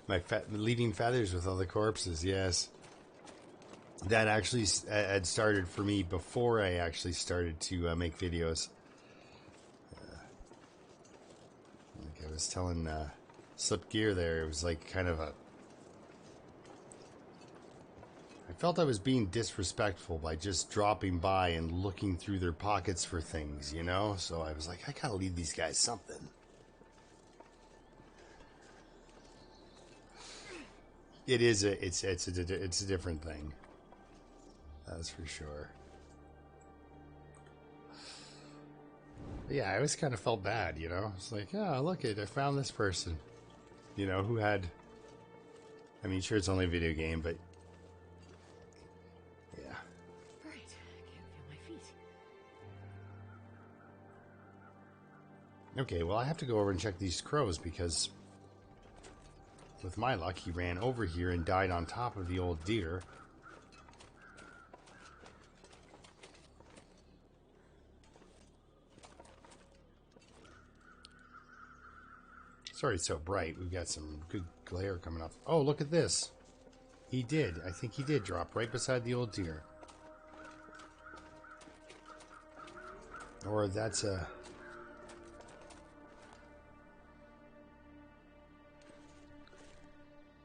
My leaving feathers with all the corpses, yes. That actually had started for me before I actually started to make videos. Like I was telling Slip Gear there, it was like kind of a... I felt I was being disrespectful by just dropping by and looking through their pockets for things, you know? So I was like, I gotta leave these guys something. It is it's a different thing. That's for sure. But yeah, I always kind of felt bad, you know? It's like, oh, look it, I found this person. You know, who had... I mean, sure, it's only a video game, but... yeah. Great. I can't feel my feet. Okay, well, I have to go over and check these crows, because... with my luck, he ran over here and died on top of the old deer. Sorry it's so bright. We've got some good glare coming off. Oh, look at this. He did. I think he did drop right beside the old deer. Or that's a...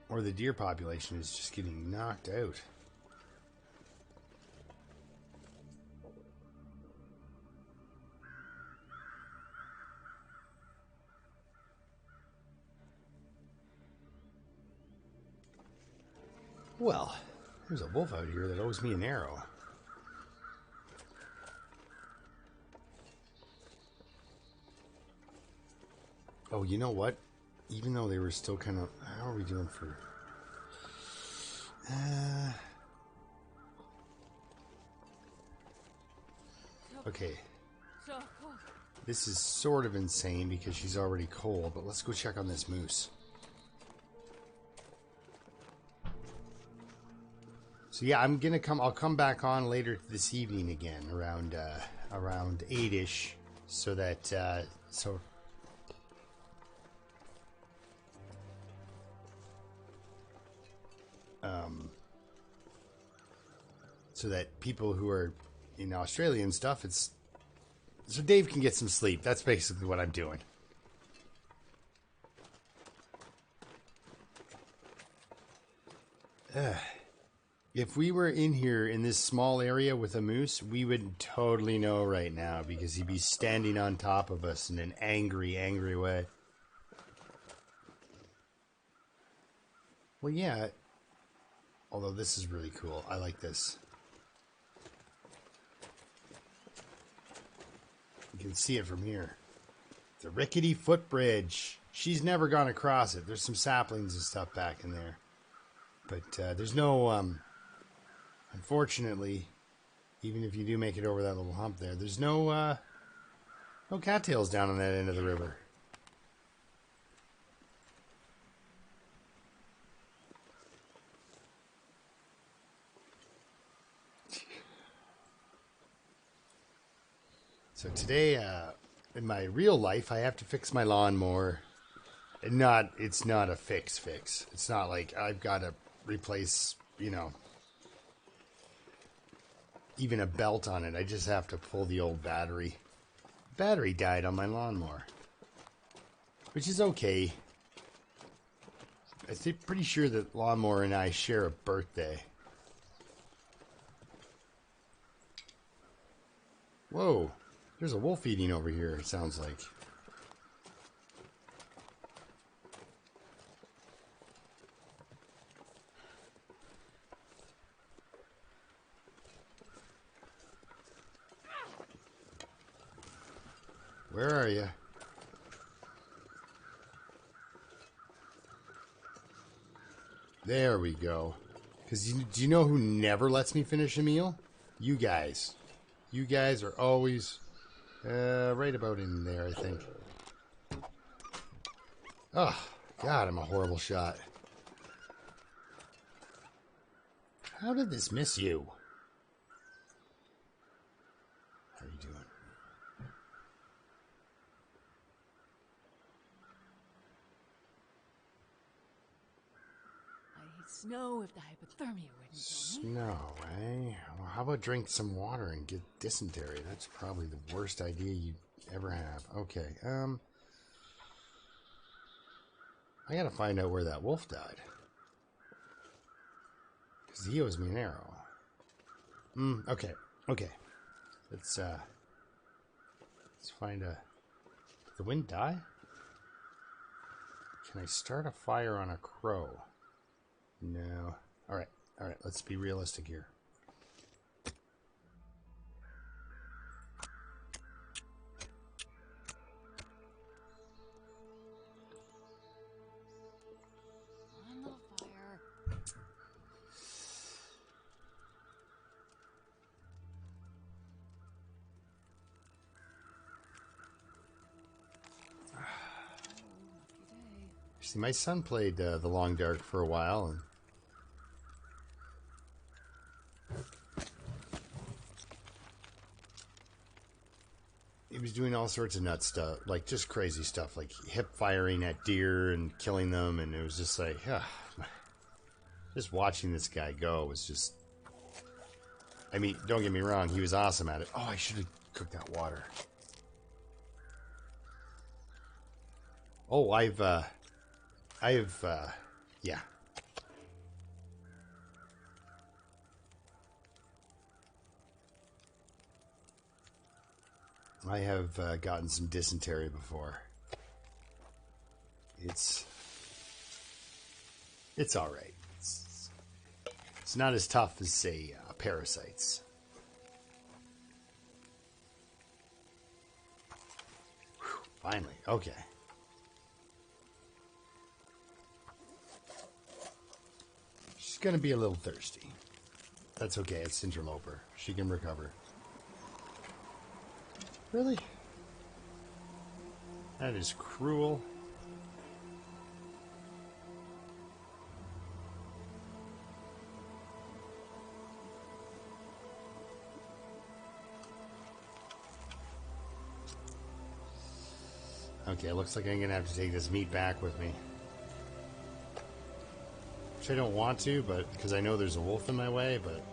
or the deer population is just getting knocked out. Well, there's a wolf out here that owes me an arrow. Oh, you know what? Even though they were still kind of... how are we doing for... okay. So cold. This is sort of insane because she's already cold, but let's go check on this moose. So yeah, I'll come back on later this evening again, around 8-ish, so that, so that people who are in Australia and stuff, so Dave can get some sleep. That's basically what I'm doing. If we were in here in this small area with a moose, we would totally know right now because he'd be standing on top of us in an angry, angry way. Well, yeah. Although this is really cool. I like this. You can see it from here. The rickety footbridge. She's never gone across it. There's some saplings and stuff back in there. But there's no, unfortunately, even if you do make it over that little hump there, there's no cattails down on that end of the river. So today, in my real life, I have to fix my lawnmower. It's not a fix. It's not like I've got to replace, you know, even a belt on it. I just have to pull the old battery. Battery died on my lawnmower, which is okay. I'm pretty sure that lawnmower and I share a birthday. Whoa, there's a wolf eating over here, it sounds like. Where are you? There we go. Because do you know who never lets me finish a meal? You guys. You guys are always right about in there, I think. Oh, God, I'm a horrible shot. How did this miss you? How are you doing? I'd hate snow if the hypothermia wouldn't kill me. Snow, eh? Well, how about drink some water and get dysentery? That's probably the worst idea you'd ever have. Okay, I gotta find out where that wolf died. Because he owes me an arrow. Okay. Let's find a... Did the wind die? Can I start a fire on a crow? No. Alright, let's be realistic here. On the fire. See, my son played The Long Dark for a while, and he was doing all sorts of nut stuff, like just crazy stuff, like hip firing at deer and killing them, and it was just like, just watching this guy go was just... I mean, don't get me wrong, he was awesome at it. Oh, I should have cooked that water. Oh, yeah. I have gotten some dysentery before. It's all right. It's not as tough as, say, parasites. Whew, finally, okay. She's gonna be a little thirsty. That's okay, it's Interloper. She can recover. Really? That is cruel. Okay, looks like I'm gonna have to take this meat back with me. Which I don't want to, but because I know there's a wolf in my way, but...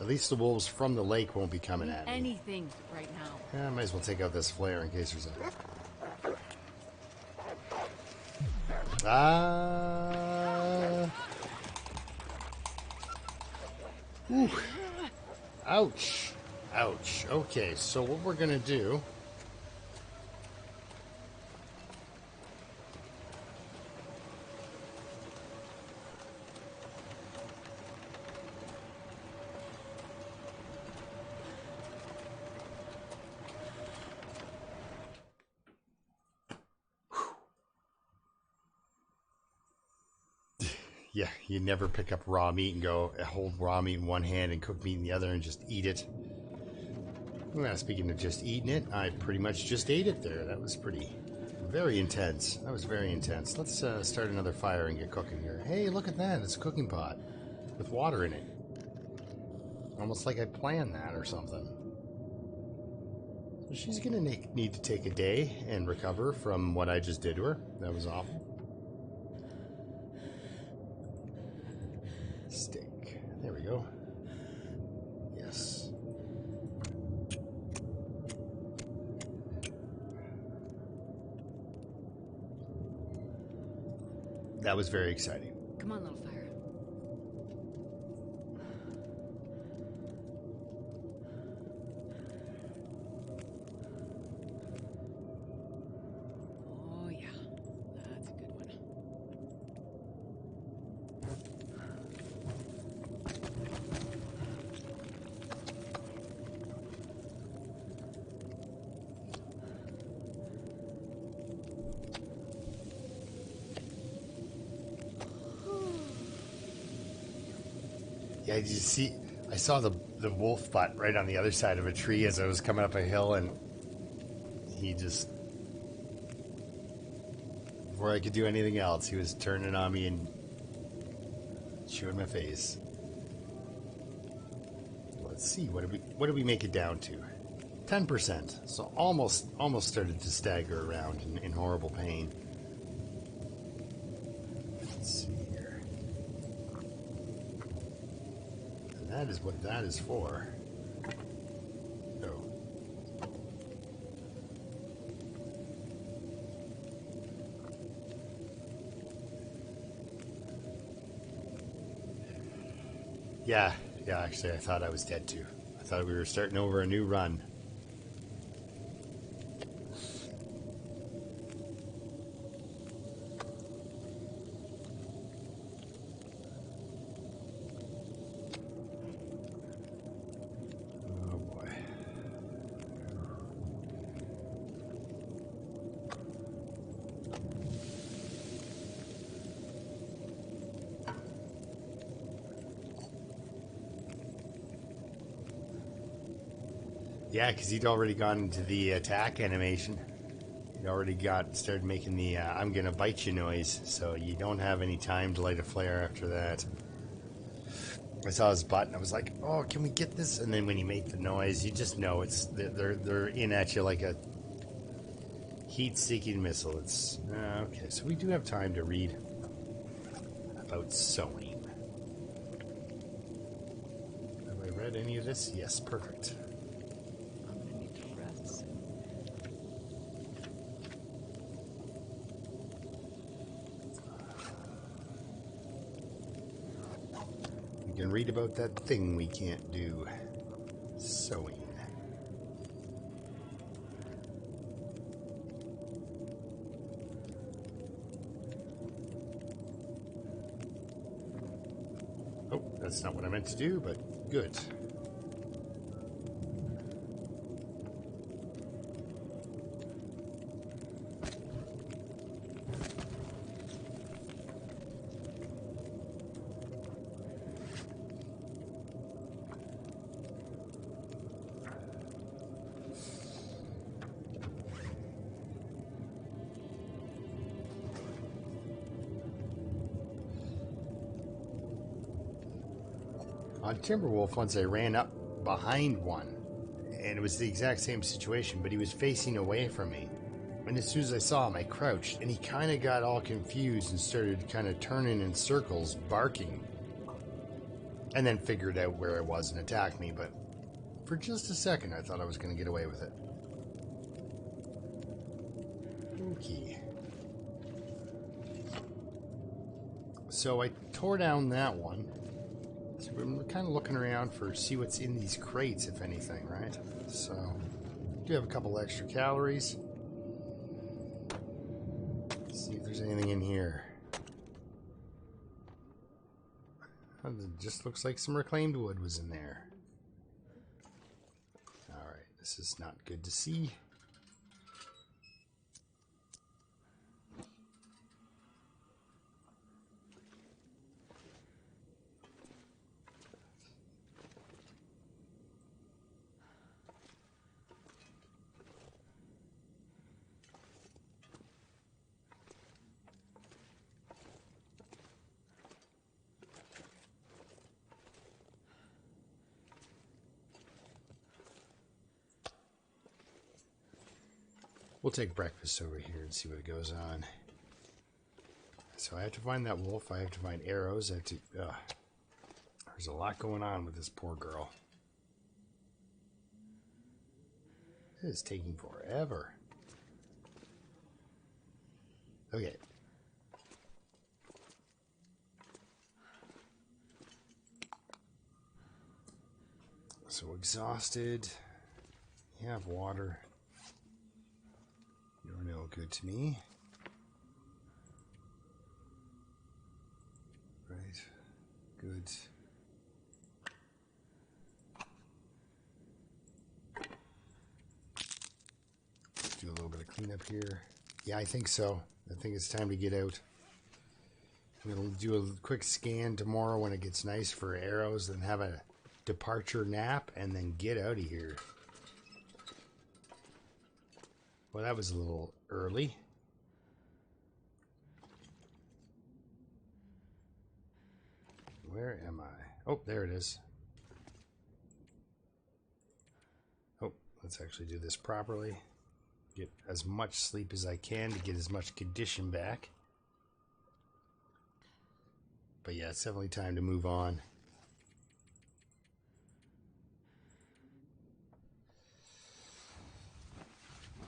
At least the wolves from the lake won't be coming at me. Anything right now. Yeah, I might as well take out this flare in case there's a... Ooh. Ouch. Ouch. Okay, so what we're gonna do... Yeah, you never pick up raw meat and go hold raw meat in one hand and cook meat in the other and just eat it. Well, speaking of just eating it, I pretty much just ate it there. That was very intense. That was very intense. Let's start another fire and get cooking here. Hey, look at that. It's a cooking pot with water in it. Almost like I planned that or something. So she's going to need to take a day and recover from what I just did to her. That was awful. Steak. There we go. Yes. That was very exciting. Come on, little fire. Oh, yeah. That's a good one. Yeah, did you see? I saw the wolf butt right on the other side of a tree as I was coming up a hill, and he just, before I could do anything else, he was turning on me and chewing my face. Let's see, what did we make it down to? 10%. So almost started to stagger around in horrible pain. Let's see here. And that is what that is for. Oh. Yeah, actually I thought I was dead too. I thought we were starting over a new run. Oh boy. Yeah, because he'd already gone into the attack animation. He'd already started making the I'm gonna bite you noise, so you don't have any time to light a flare after that. I saw his butt and I was like, oh, can we get this? And then when he made the noise, you just know they're in at you like a heat-seeking missile. It's okay, so we do have time to read about sewing. Have I read any of this? Yes, perfect. I'm gonna need to rest soon. We can read about that thing we can't do. Sewing. Oh, that's not what I meant to do, but good. On Timberwolf, once I ran up behind one, and it was the exact same situation, but he was facing away from me. And as soon as I saw him, I crouched, and he kind of got all confused and started kind of turning in circles, barking. And then figured out where I was and attacked me, but for just a second, I thought I was going to get away with it. Okay. So I tore down that one. So we're kind of looking around see what's in these crates, if anything, right? So, do have a couple extra calories. Let's see if there's anything in here. It just looks like some reclaimed wood was in there. Alright, this is not good to see. We'll take breakfast over here and see what goes on. So I have to find that wolf. I have to find arrows. I have to... there's a lot going on with this poor girl. It is taking forever. Okay. So exhausted. You have water. You're no good to me. Right. Good. Let's do a little bit of cleanup here. Yeah, I think so. I think it's time to get out. We'll do a quick scan tomorrow when it gets nice for arrows, then have a departure nap, and then get out of here. Well, that was a little early. Where am I? Oh, there it is. Oh, let's actually do this properly. Get as much sleep as I can to get as much condition back. But yeah, it's definitely time to move on.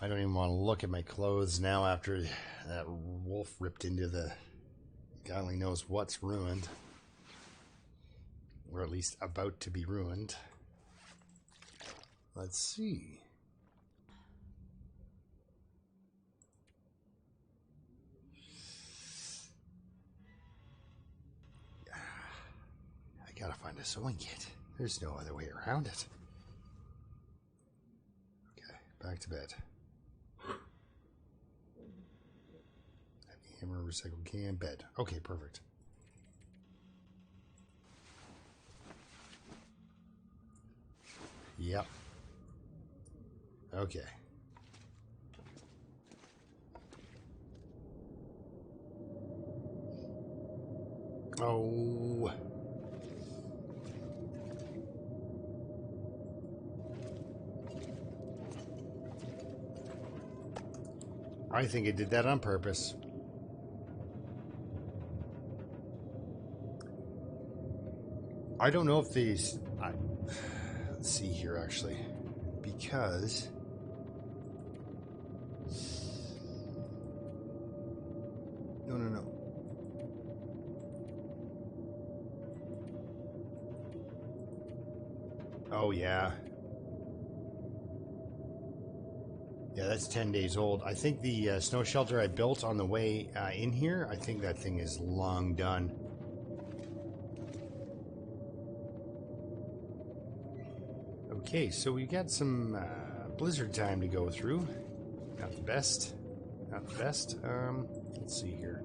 I don't even want to look at my clothes now after that wolf ripped into the... God only knows what's ruined. Or at least about to be ruined. Let's see. I gotta find a sewing kit. There's no other way around it. Okay, back to bed. Heavy hammer, recycle can, bed. Okay, perfect. Yep. Okay. Oh. I think it did that on purpose. I don't know if these... let's see here, actually. Because... No. Oh, yeah. Yeah, that's 10 days old. I think the snow shelter I built on the way in here, I think that thing is long done. Okay, so we got some blizzard time to go through. Not the best. Not the best. Let's see here.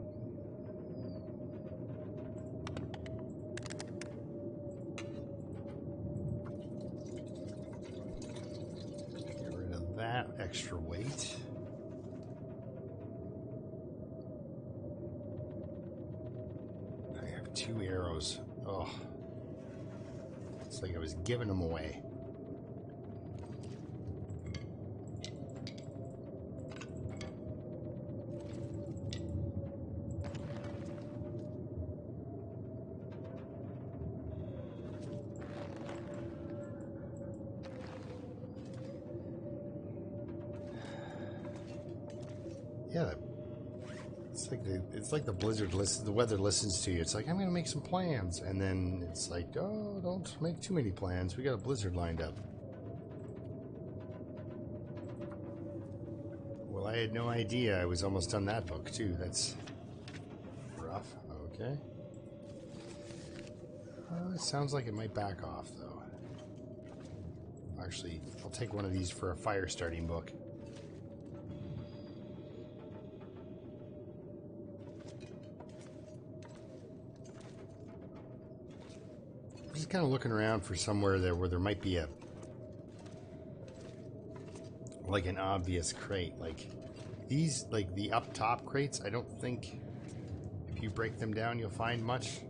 Get rid of that extra weight. I have 2 arrows. Oh. It's like I was giving them away. Yeah, it's like the blizzard listens, the weather listens to you. It's like, I'm gonna make some plans, and then it's like, oh, don't make too many plans. We got a blizzard lined up. Well, I had no idea I was almost done that book too. That's rough. Okay. It sounds like it might back off though. Actually, I'll take one of these for a fire starting book. Just kind of looking around for somewhere there where there might be a like an obvious crate. Like these, like the up top crates, I don't think if you break them down you'll find much.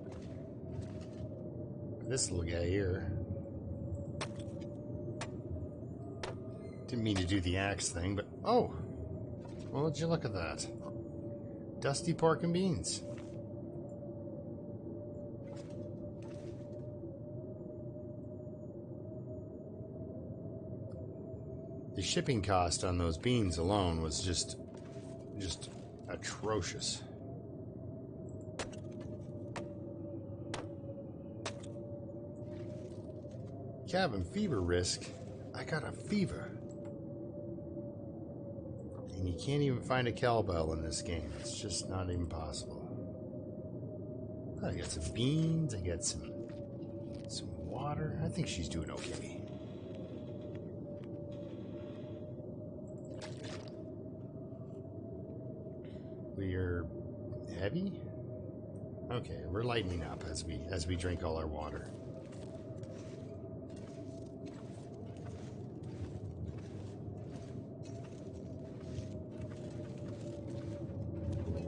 This little guy here. Didn't mean to do the axe thing, but oh, Well, would you look at that? Dusty pork and beans. The shipping cost on those beans alone was just atrocious. Cabin fever risk. I got a fever. And you can't even find a cowbell in this game. It's just not even possible. I got some beans. I got some water. I think she's doing okay. We're heavy? Okay, we're lightening up as we drink all our water.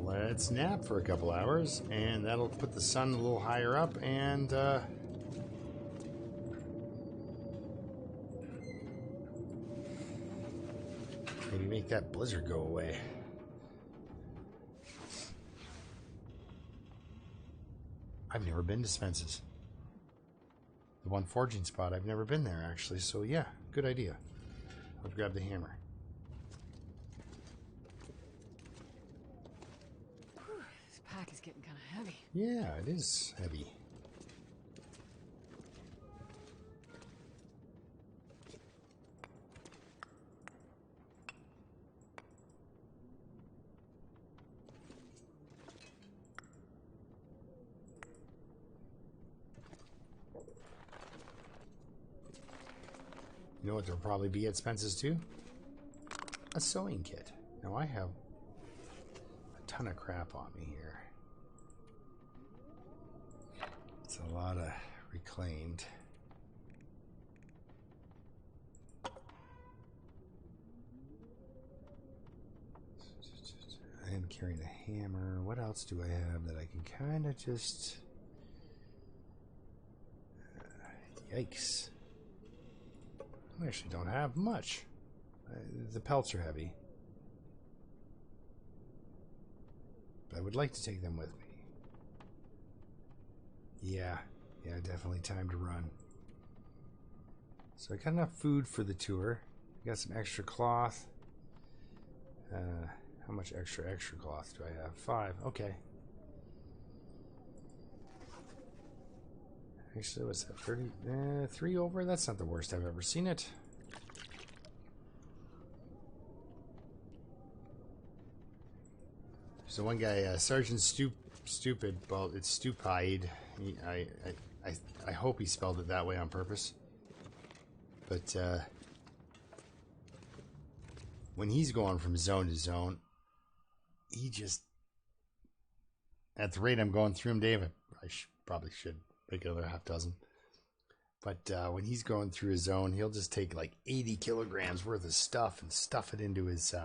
Let's nap for a couple hours, and that'll put the sun a little higher up, and maybe make that blizzard go away. I've never been to Spence's. The one forging spot, I've never been there, actually, so yeah, good idea. I'll grab the hammer. This pack is getting kind of heavy. Yeah, it is heavy. You know what there'll probably be at Spence's too? A sewing kit. Now I have a ton of crap on me here. It's a lot of reclaimed. I am carrying a hammer. What else do I have that I can kind of just... yikes. I actually don't have much. The pelts are heavy. But I would like to take them with me. Yeah, definitely time to run. So I got enough food for the tour. I got some extra cloth. How much extra cloth do I have? 5. Okay. Actually, what's that? 3 over? That's not the worst I've ever seen it. So one guy, Sergeant Stupid, well, it's Stupide. I hope he spelled it that way on purpose. But when he's going from zone to zone, he just... At the rate I'm going through him, Dave, I probably should make another half dozen. But when he's going through his zone, he'll just take like 80 kilograms worth of stuff and stuff it into his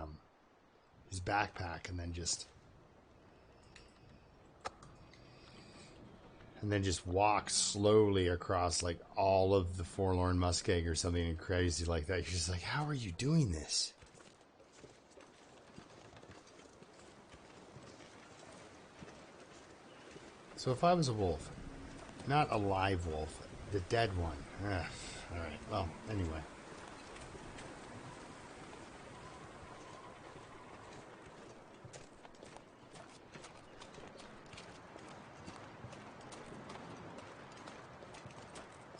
backpack, and then just walk slowly across like all of the Forlorn Muskeg or something crazy like that. You're just like, how are you doing this? So if I was a wolf, not a live wolf, the dead one. Alright, well, anyway.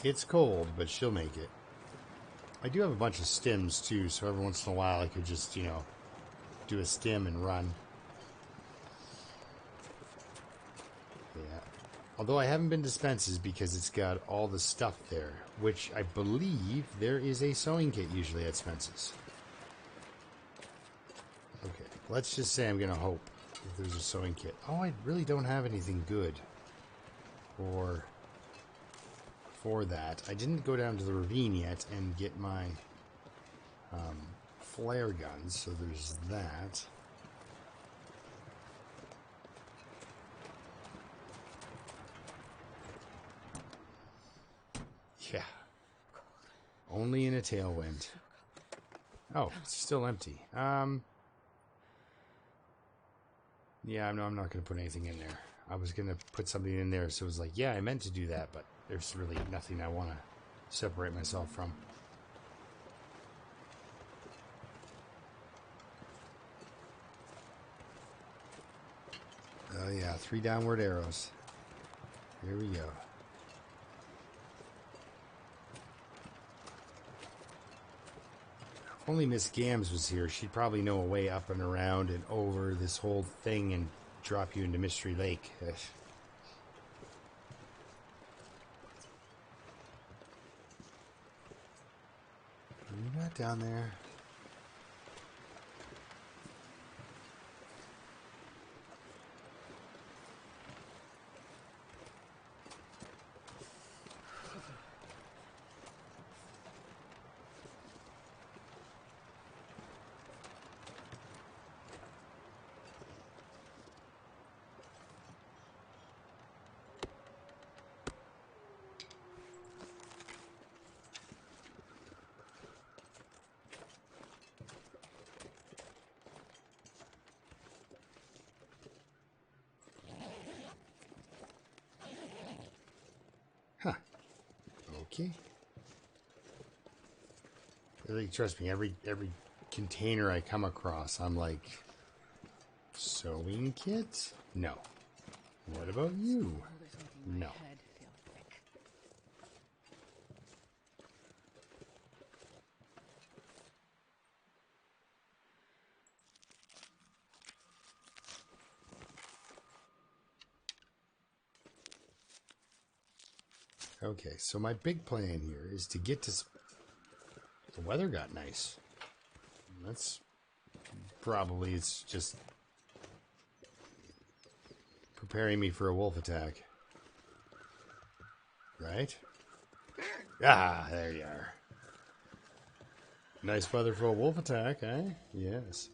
It's cold, but she'll make it. I do have a bunch of stims too, so every once in a while I could just, do a stim and run. Yeah. Although I haven't been to Spence's because it's got all the stuff there, which I believe there is a sewing kit usually at Spence's. Okay, let's just say I'm going to hope that there's a sewing kit. Oh, I really don't have anything good for that. I didn't go down to the ravine yet and get my flare guns, so there's that. Yeah. Only in a tailwind. Oh, it's still empty. Yeah, no, I'm not going to put anything in there. I was going to put something in there, so it was like, yeah, I meant to do that, but there's really nothing I want to separate myself from. Oh yeah, 3 downward arrows. Here we go. If only Miss Gams was here, she'd probably know a way up and around and over this whole thing and drop you into Mystery Lake. What you got down there? Huh. Okay. Really, trust me, every container I come across, I'm like, sewing kit? No. What about you? No. Okay, so my big plan here is to get to... The weather got nice. That's probably, it's just preparing me for a wolf attack. Right? Ah, there you are. Nice weather for a wolf attack, eh? Yes.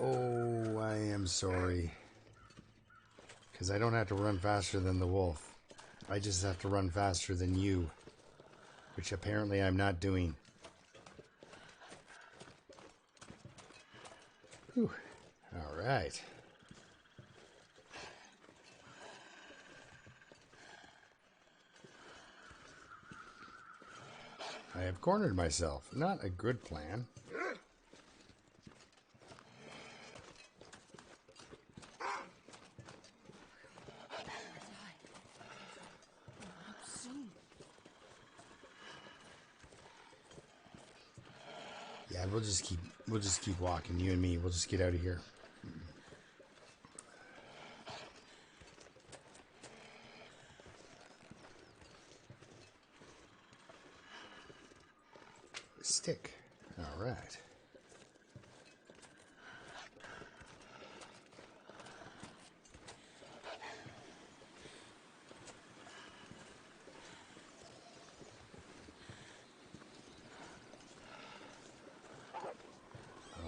Oh, I am sorry. Because I don't have to run faster than the wolf. I just have to run faster than you. Which apparently I'm not doing. Whew. Alright. I have cornered myself. Not a good plan. Yeah, we'll just keep walking, you and me. We'll just get out of here. Stick. All right.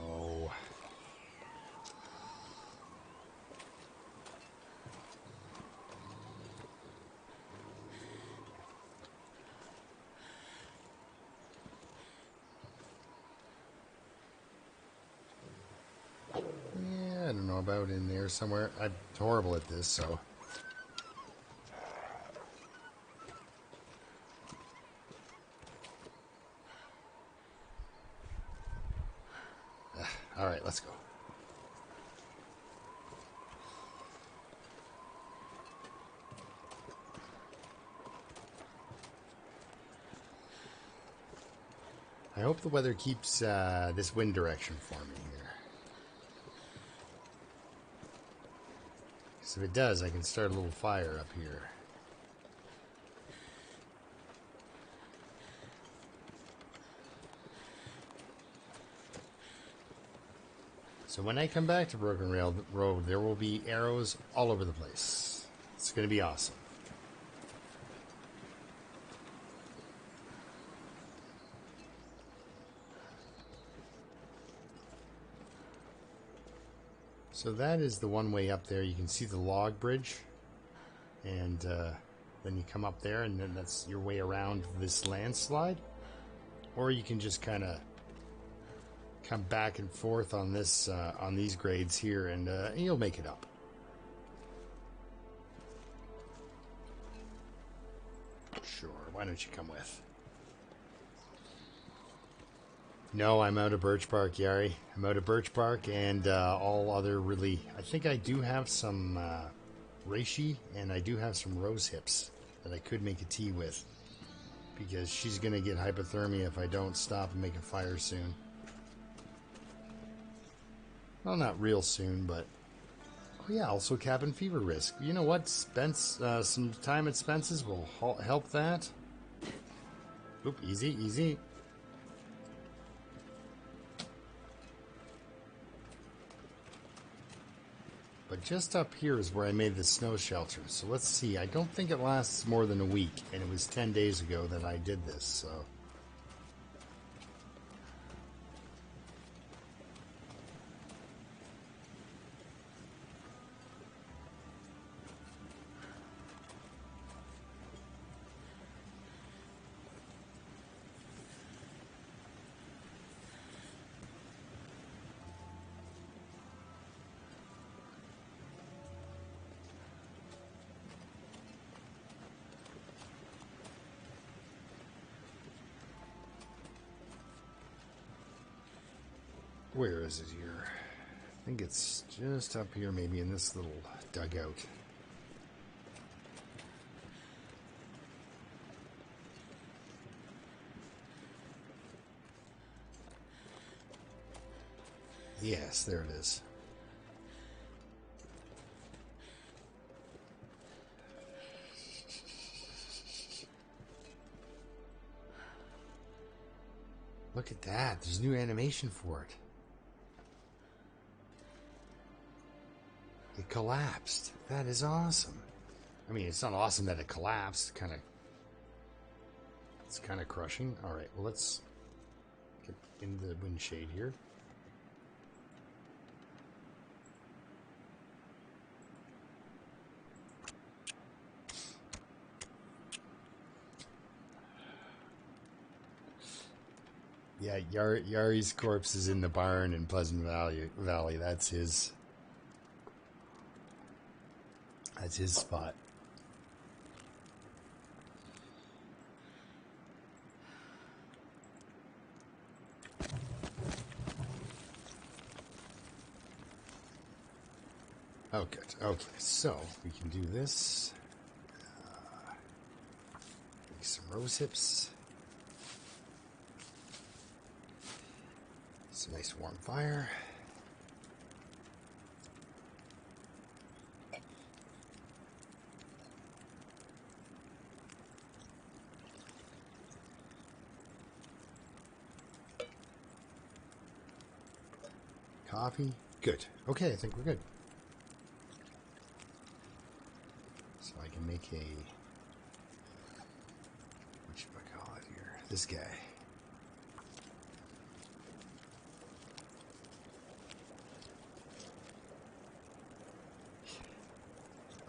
Oh. Yeah, I don't know about in there somewhere. I'm horrible at this, so. All right, let's go. I hope the weather keeps this wind direction for me here. Because if it does, I can start a little fire up here. So when I come back to Broken Rail Road, there will be arrows all over the place. It's going to be awesome. So that is the one way up there. You can see the log bridge. And Then you come up there, and then that's your way around this landslide. Or you can just kind of come back and forth on this on these grades here, and you'll make it up. Sure, why don't you come with? No, I'm out of birch bark, Yari. I'm out of birch bark and all other really... I think I do have some reishi, and I do have some rose hips that I could make a tea with. Because she's going to get hypothermia if I don't stop and make a fire soon. Well, not real soon, but... Oh yeah, also cabin fever risk. You know what? Spence, some time at Spence's will help that. Oop, easy, easy. But just up here is where I made the snow shelter. So let's see. I don't think it lasts more than a week. And it was 10 days ago that I did this, so... Where is it here? I think it's just up here, maybe in this little dugout. Yes, there it is. Look at that. There's new animation for it. It collapsed. That is awesome. I mean, it's not awesome that it collapsed. It's kind of crushing. All right, well, let's get in the wind shade here. Yeah, Yari's corpse is in the barn in Pleasant Valley. That's his spot. Oh, good. Okay, so we can do this. Make some rose hips. Some nice warm fire. Coffee. Good. Okay, I think we're good. So I can make a... what should I call it here? This guy.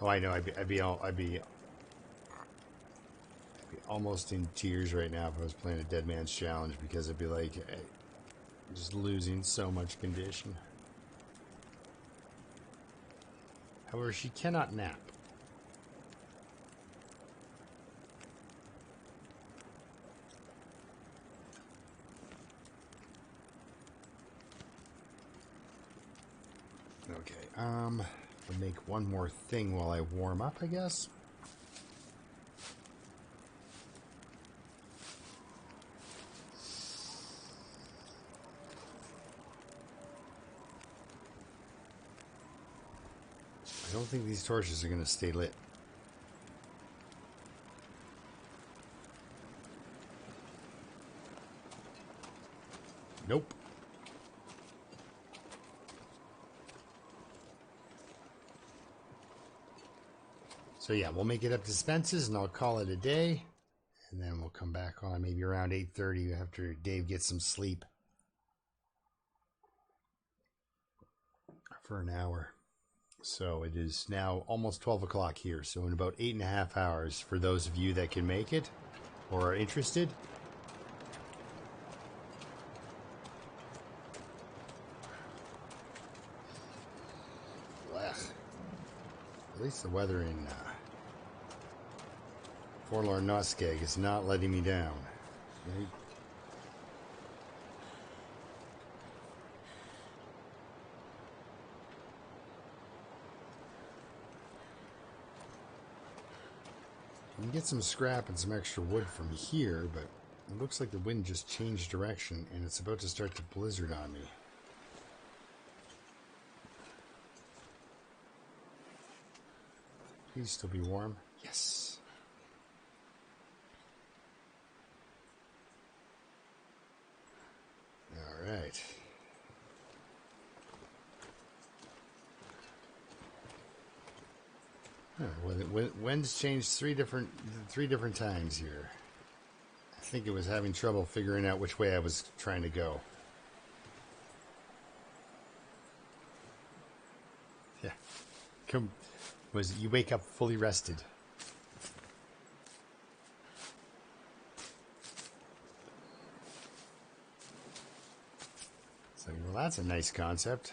Oh, I know. I'd be almost in tears right now if I was playing a Dead Man's Challenge, because I'd be like, just losing so much condition. However, she cannot nap. Okay, I'll make one more thing while I warm up, I guess. I don't think these torches are going to stay lit. Nope. So yeah, we'll make it up to Spence's and I'll call it a day. And then we'll come back on maybe around 8:30 after Dave gets some sleep. For an hour. So it is now almost 12 o'clock here. So in about 8.5 hours, for those of you that can make it or are interested. Blech. At least the weather in Forlorn Noskeg is not letting me down. Right? You can get some scrap and some extra wood from here, but it looks like the wind just changed direction and it's about to start to blizzard on me. Please still be warm. Yes. All right. Wind's changed three different times here. I think it was having trouble figuring out which way I was trying to go. Yeah. You wake up fully rested. It's like, well, that's a nice concept.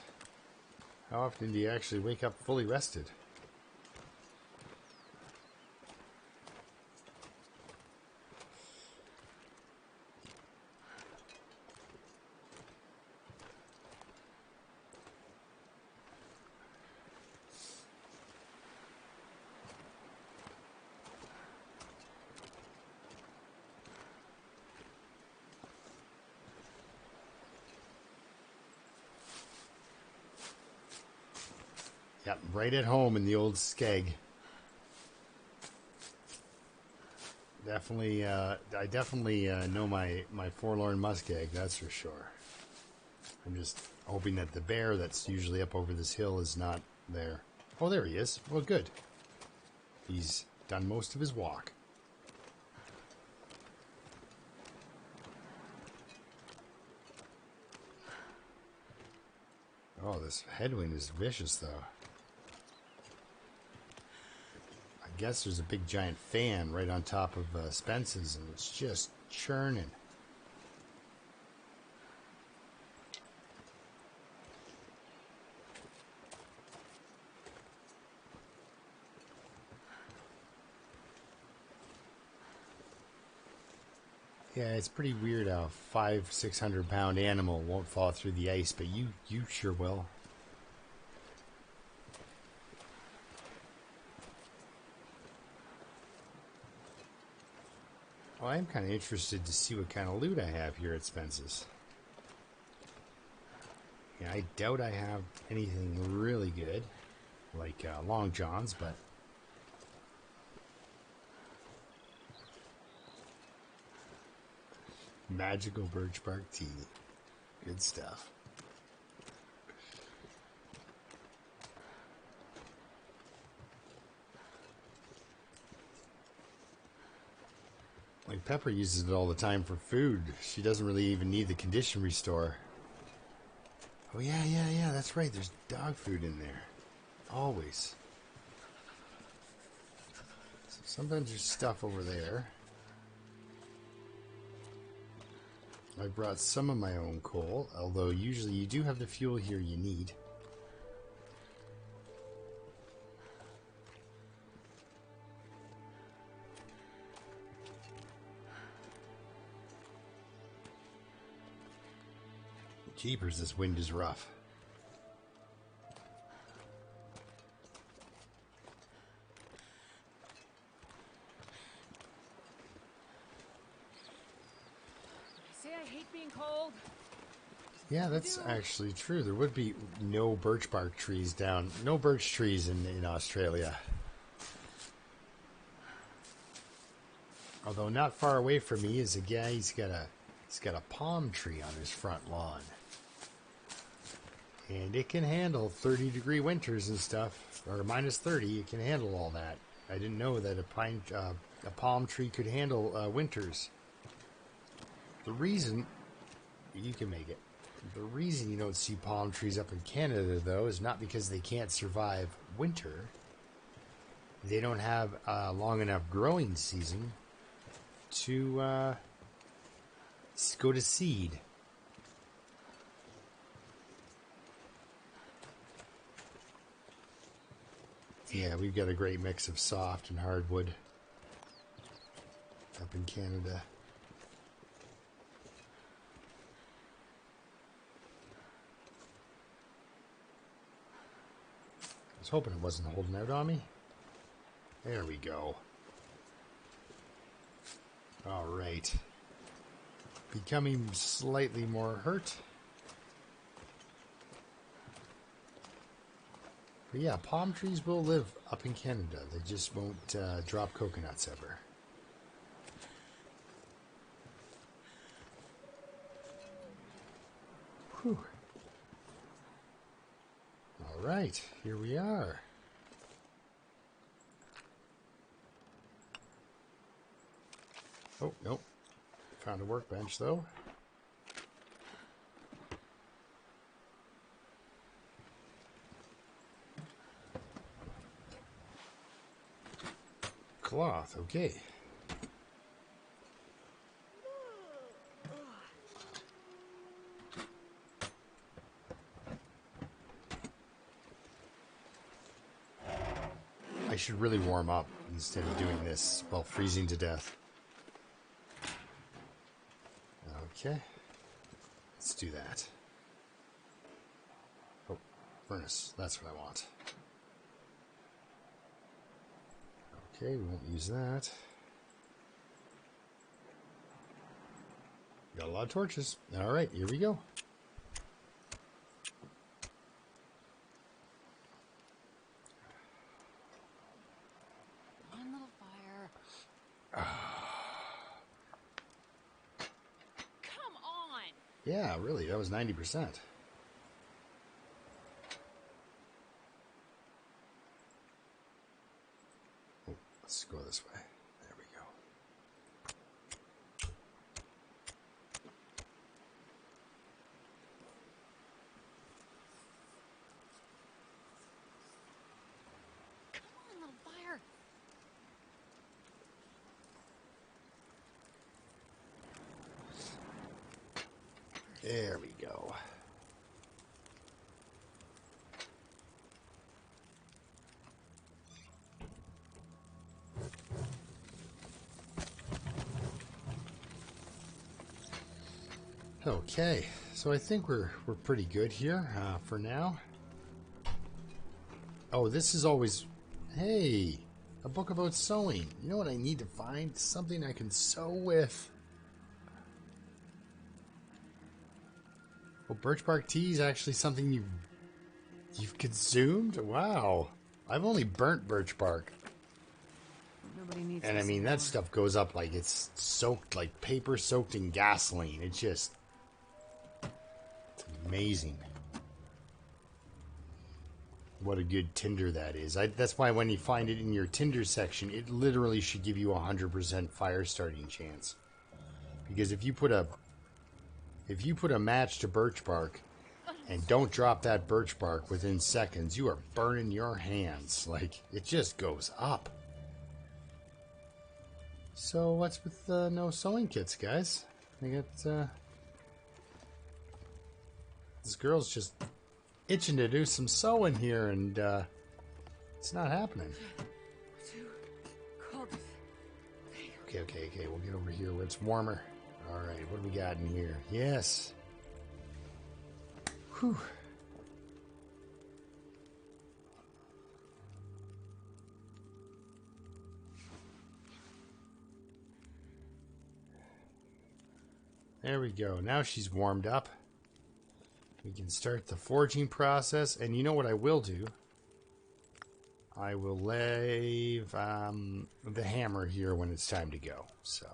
How often do you actually wake up fully rested? Yep, right at home in the old skeg. Definitely, I definitely know my forlorn muskeg, that's for sure. I'm just hoping that the bear that's usually up over this hill is not there. Oh, there he is. Well, good. He's done most of his walk. Oh, this headwind is vicious, though. I guess there's a big giant fan right on top of Spence's, and it's just churning. Yeah, it's pretty weird how a 500-600 pound animal won't fall through the ice, but you sure will. Well, I'm kind of interested to see what kind of loot I have here at Spence's. Yeah, I doubt I have anything really good, like Long John's, but... Magical birch bark tea. Good stuff. Like Pepper uses it all the time for food. She doesn't really even need the condition restore. Oh yeah, that's right. There's dog food in there. Always. So sometimes there's stuff over there. I brought some of my own coal, although usually you do have the fuel here you need. Jeepers, this wind is rough. I say I hate being cold. Yeah, that's actually true. There would be no birch bark trees no birch trees in Australia. Although not far away from me is a guy, he's got a palm tree on his front lawn. And it can handle 30-degree winters and stuff, or minus 30. It can handle all that. I didn't know that a palm tree could handle winters. The reason you can make it. The reason you don't see palm trees up in Canada, though, is not because they can't survive winter. They don't have a long enough growing season to go to seed. Yeah, we've got a great mix of soft and hardwood up in Canada. I was hoping it wasn't holding out on me. There we go. All right. Becoming slightly more hurt. But yeah, palm trees will live up in Canada. They just won't drop coconuts ever. Whew. All right, here we are. Oh, nope. Found a workbench, though. Cloth, okay. I should really warm up instead of doing this while freezing to death. Okay. Let's do that. Oh, furnace. That's what I want. Okay, we won't use that. Got a lot of torches. All right, here we go. One little fire. Come on! Yeah, really, that was 90%. Oh, let's go this way. There we go. Come on, little fire. There we go. Okay, so I think we're pretty good here for now. Oh, this is always... Hey, a book about sewing. You know what I need to find? Something I can sew with. Oh, birch bark tea is actually something you've consumed? Wow. I've only burnt birch bark. Nobody needs And I this mean, that anymore. stuff goes up like it's soaked, like paper soaked in gasoline. It's just... It's amazing. What a good tinder that is. That's why when you find it in your tinder section, it literally should give you a 100% fire starting chance. Because if you put a match to birch bark and don't drop that birch bark within seconds, you are burning your hands. Like, it just goes up. So what's with no sewing kits, guys? I got this girl's just itching to do some sewing here, and it's not happening. Too cold. Okay, we'll get over here where it's warmer. Alright, what do we got in here? Yes. Whew. There we go. Now she's warmed up. We can start the forging process, and you know what I will do? I will leave the hammer here when it's time to go. So,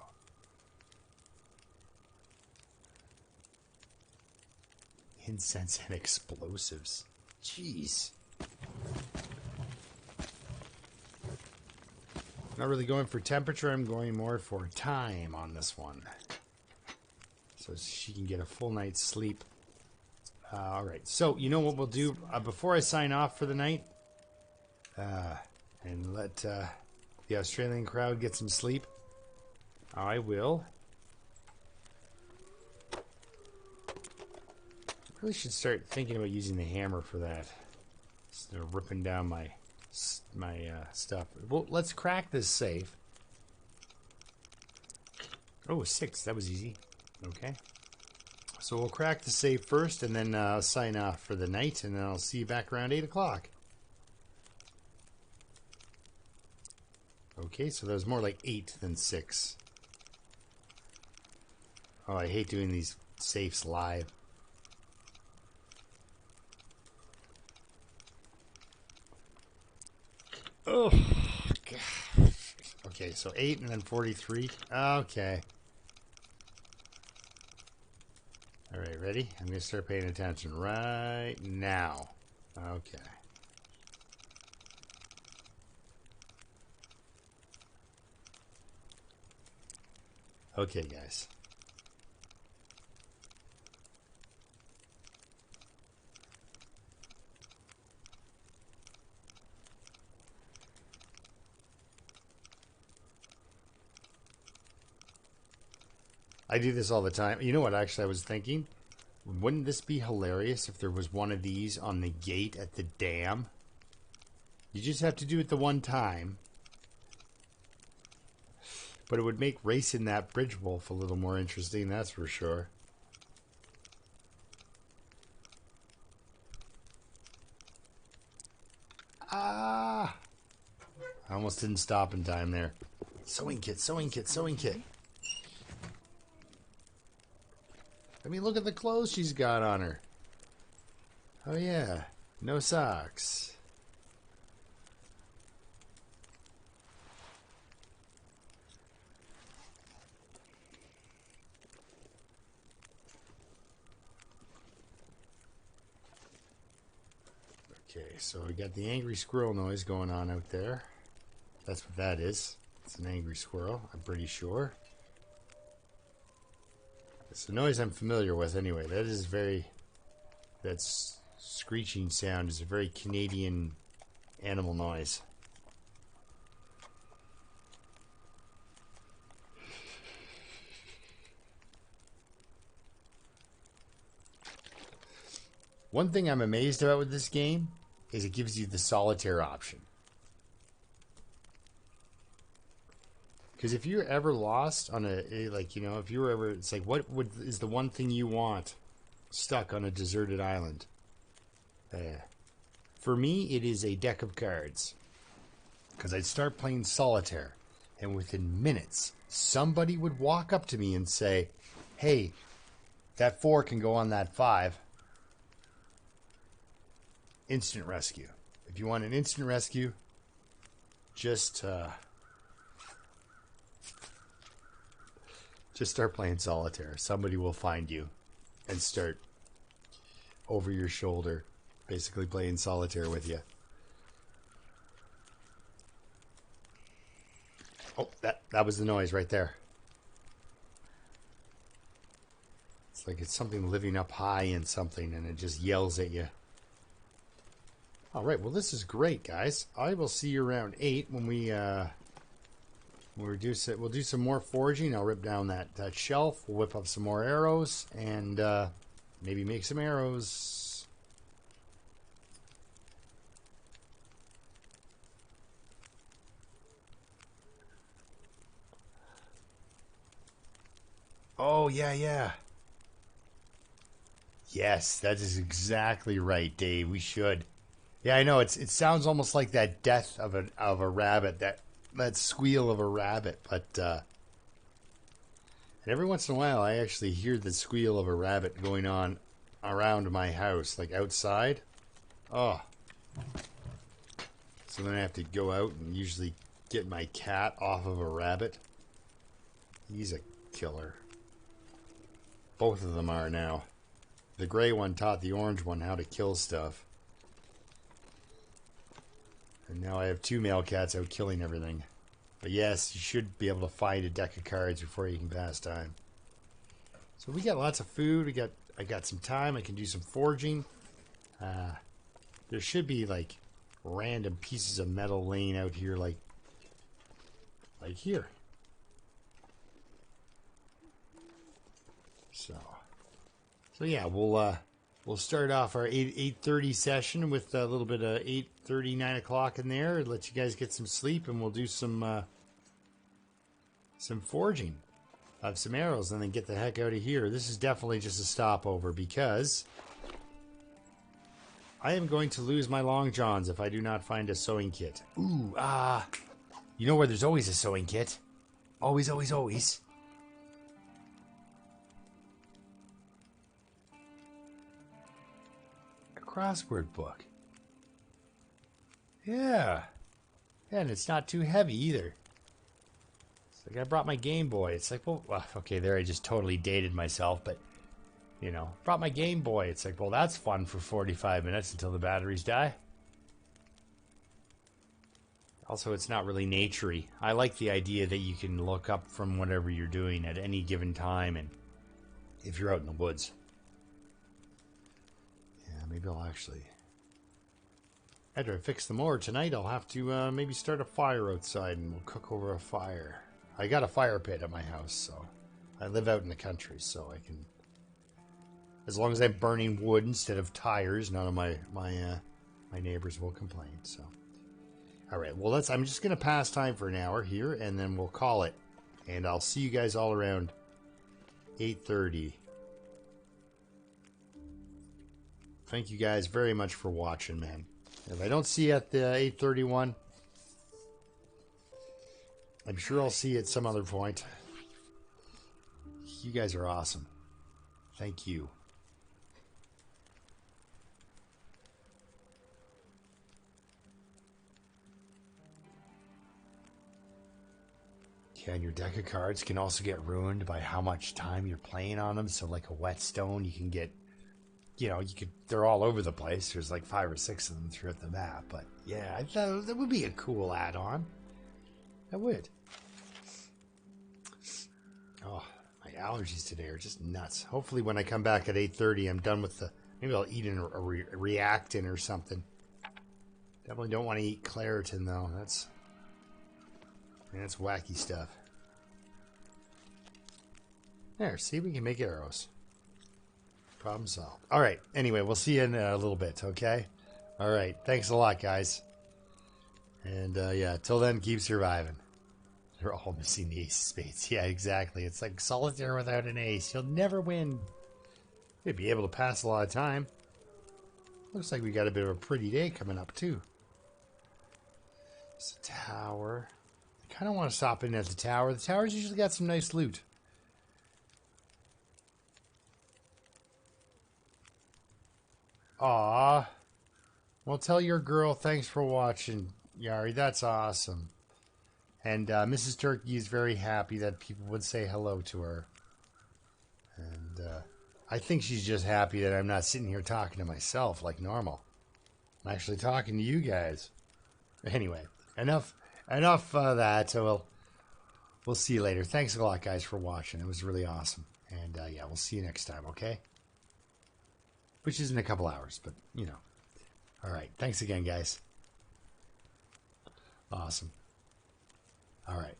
incense and explosives. Jeez. Not really going for temperature. I'm going more for time on this one, so she can get a full night's sleep All right. So you know what we'll do before I sign off for the night, and let the Australian crowd get some sleep. I will. Really should start thinking about using the hammer for that. Instead of ripping down my stuff. Well, let's crack this safe. Oh, 6. That was easy. Okay. So we'll crack the safe first, and then sign off for the night, and then I'll see you back around 8 o'clock. Okay, so that was more like 8 than 6. Oh, I hate doing these safes live. Oh, God. Okay, so 8 and then 43. Okay. All right, ready? I'm going to start paying attention right now. Okay. Okay, guys. I do this all the time. You know what, actually, I was thinking? Wouldn't this be hilarious if there was one of these on the gate at the dam? You just have to do it the one time. But it would make racing that bridge wolf a little more interesting, that's for sure. Ah! I almost didn't stop in time there. Sewing kit, sewing kit, sewing kit. I mean, look at the clothes she's got on her. Oh, yeah. No socks. Okay, so we got the angry squirrel noise going on out there. That's what that is. It's an angry squirrel, I'm pretty sure. It's a noise I'm familiar with anyway. That is that screeching sound is a very Canadian animal noise. One thing I'm amazed about with this game is it gives you the solitaire option. Because if you're ever lost on like, you know, if you were ever, it's like, is the one thing you want stuck on a deserted island? For me, it is a deck of cards. Because I'd start playing solitaire, and within minutes, somebody would walk up to me and say, hey, that 4 can go on that 5. Instant rescue. If you want an instant rescue, just start playing solitaire. Somebody will find you and start over your shoulder, basically playing solitaire with you. Oh, that was the noise right there. It's like it's something living up high in something, and it just yells at you. All right, well, this is great, guys. I will see you around 8 when we'll do some more foraging. I'll rip down that shelf. We'll whip up some more arrows and maybe make some arrows. Oh, yeah. Yes, that is exactly right, Dave. We should. Yeah, I know. It sounds almost like that death of a rabbit, that squeal of a rabbit, but and every once in a while I actually hear the squeal of a rabbit going on around my house, like outside. Oh. So then I have to go out and usually get my cat off of a rabbit. He's a killer. Both of them are now. The gray one taught the orange one how to kill stuff. And now I have 2 male cats out killing everything. But yes, you should be able to find a deck of cards before you can pass time. So we got lots of food. We got I got some time. I can do some forging. There should be like random pieces of metal laying out here, like here. So yeah, we'll start off our 8:30 session with a little bit of 8:30, 9 o'clock in there. Let you guys get some sleep, and we'll do some forging of some arrows, and then get the heck out of here. This is definitely just a stopover because I am going to lose my long johns if I do not find a sewing kit. Ooh, you know where there's always a sewing kit? Always, always, always. A crossword book. Yeah. And it's not too heavy either. It's like I brought my Game Boy. It's like, well, okay, there I just totally dated myself, but, you know, brought my Game Boy. It's like, well, that's fun for 45 minutes until the batteries die. Also, it's not really naturey. I like the idea that you can look up from whatever you're doing at any given time, and if you're out in the woods. Yeah, maybe I'll actually... After I fix the mower tonight, I'll have to maybe start a fire outside, and we'll cook over a fire. I got a fire pit at my house, so... I live out in the country, so I can... As long as I'm burning wood instead of tires, none of my neighbors will complain, so... Alright, well, I'm just going to pass time for an hour here, and then we'll call it. And I'll see you guys all around 8:30. Thank you guys very much for watching, man. If I don't see you at the 8:31, I'm sure I'll see you at some other point. You guys are awesome. Thank you. Yeah, and your deck of cards can also get ruined by how much time you're playing on them. So like a whetstone, you can get, you know, they're all over the place. There's like 5 or 6 of them throughout the map. But yeah, I thought that would be a cool add-on. That would. Oh, my allergies today are just nuts. Hopefully when I come back at 8:30, I'm done with maybe I'll eat a reactin or something. Definitely don't want to eat Claritin though. That's wacky stuff. There, see, we can make arrows. Problem solved. All right. Anyway, we'll see you in a little bit, okay? All right. Thanks a lot, guys. And, yeah, till then, keep surviving. They're all missing the ace of spades. Yeah, exactly. It's like solitaire without an ace. You'll never win. You'd be able to pass a lot of time. Looks like we got a bit of a pretty day coming up, too. It's a tower. I kind of want to stop in at the tower. The tower's usually got some nice loot. Aw. Well, tell your girl thanks for watching, Yari. That's awesome. And Mrs. Turkey is very happy that people would say hello to her. And I think she's just happy that I'm not sitting here talking to myself like normal. I'm actually talking to you guys. Anyway, enough of that. So we'll see you later. Thanks a lot, guys, for watching. It was really awesome. And yeah, we'll see you next time, okay? Which is in a couple hours, but, you know. All right. Thanks again, guys. Awesome. All right.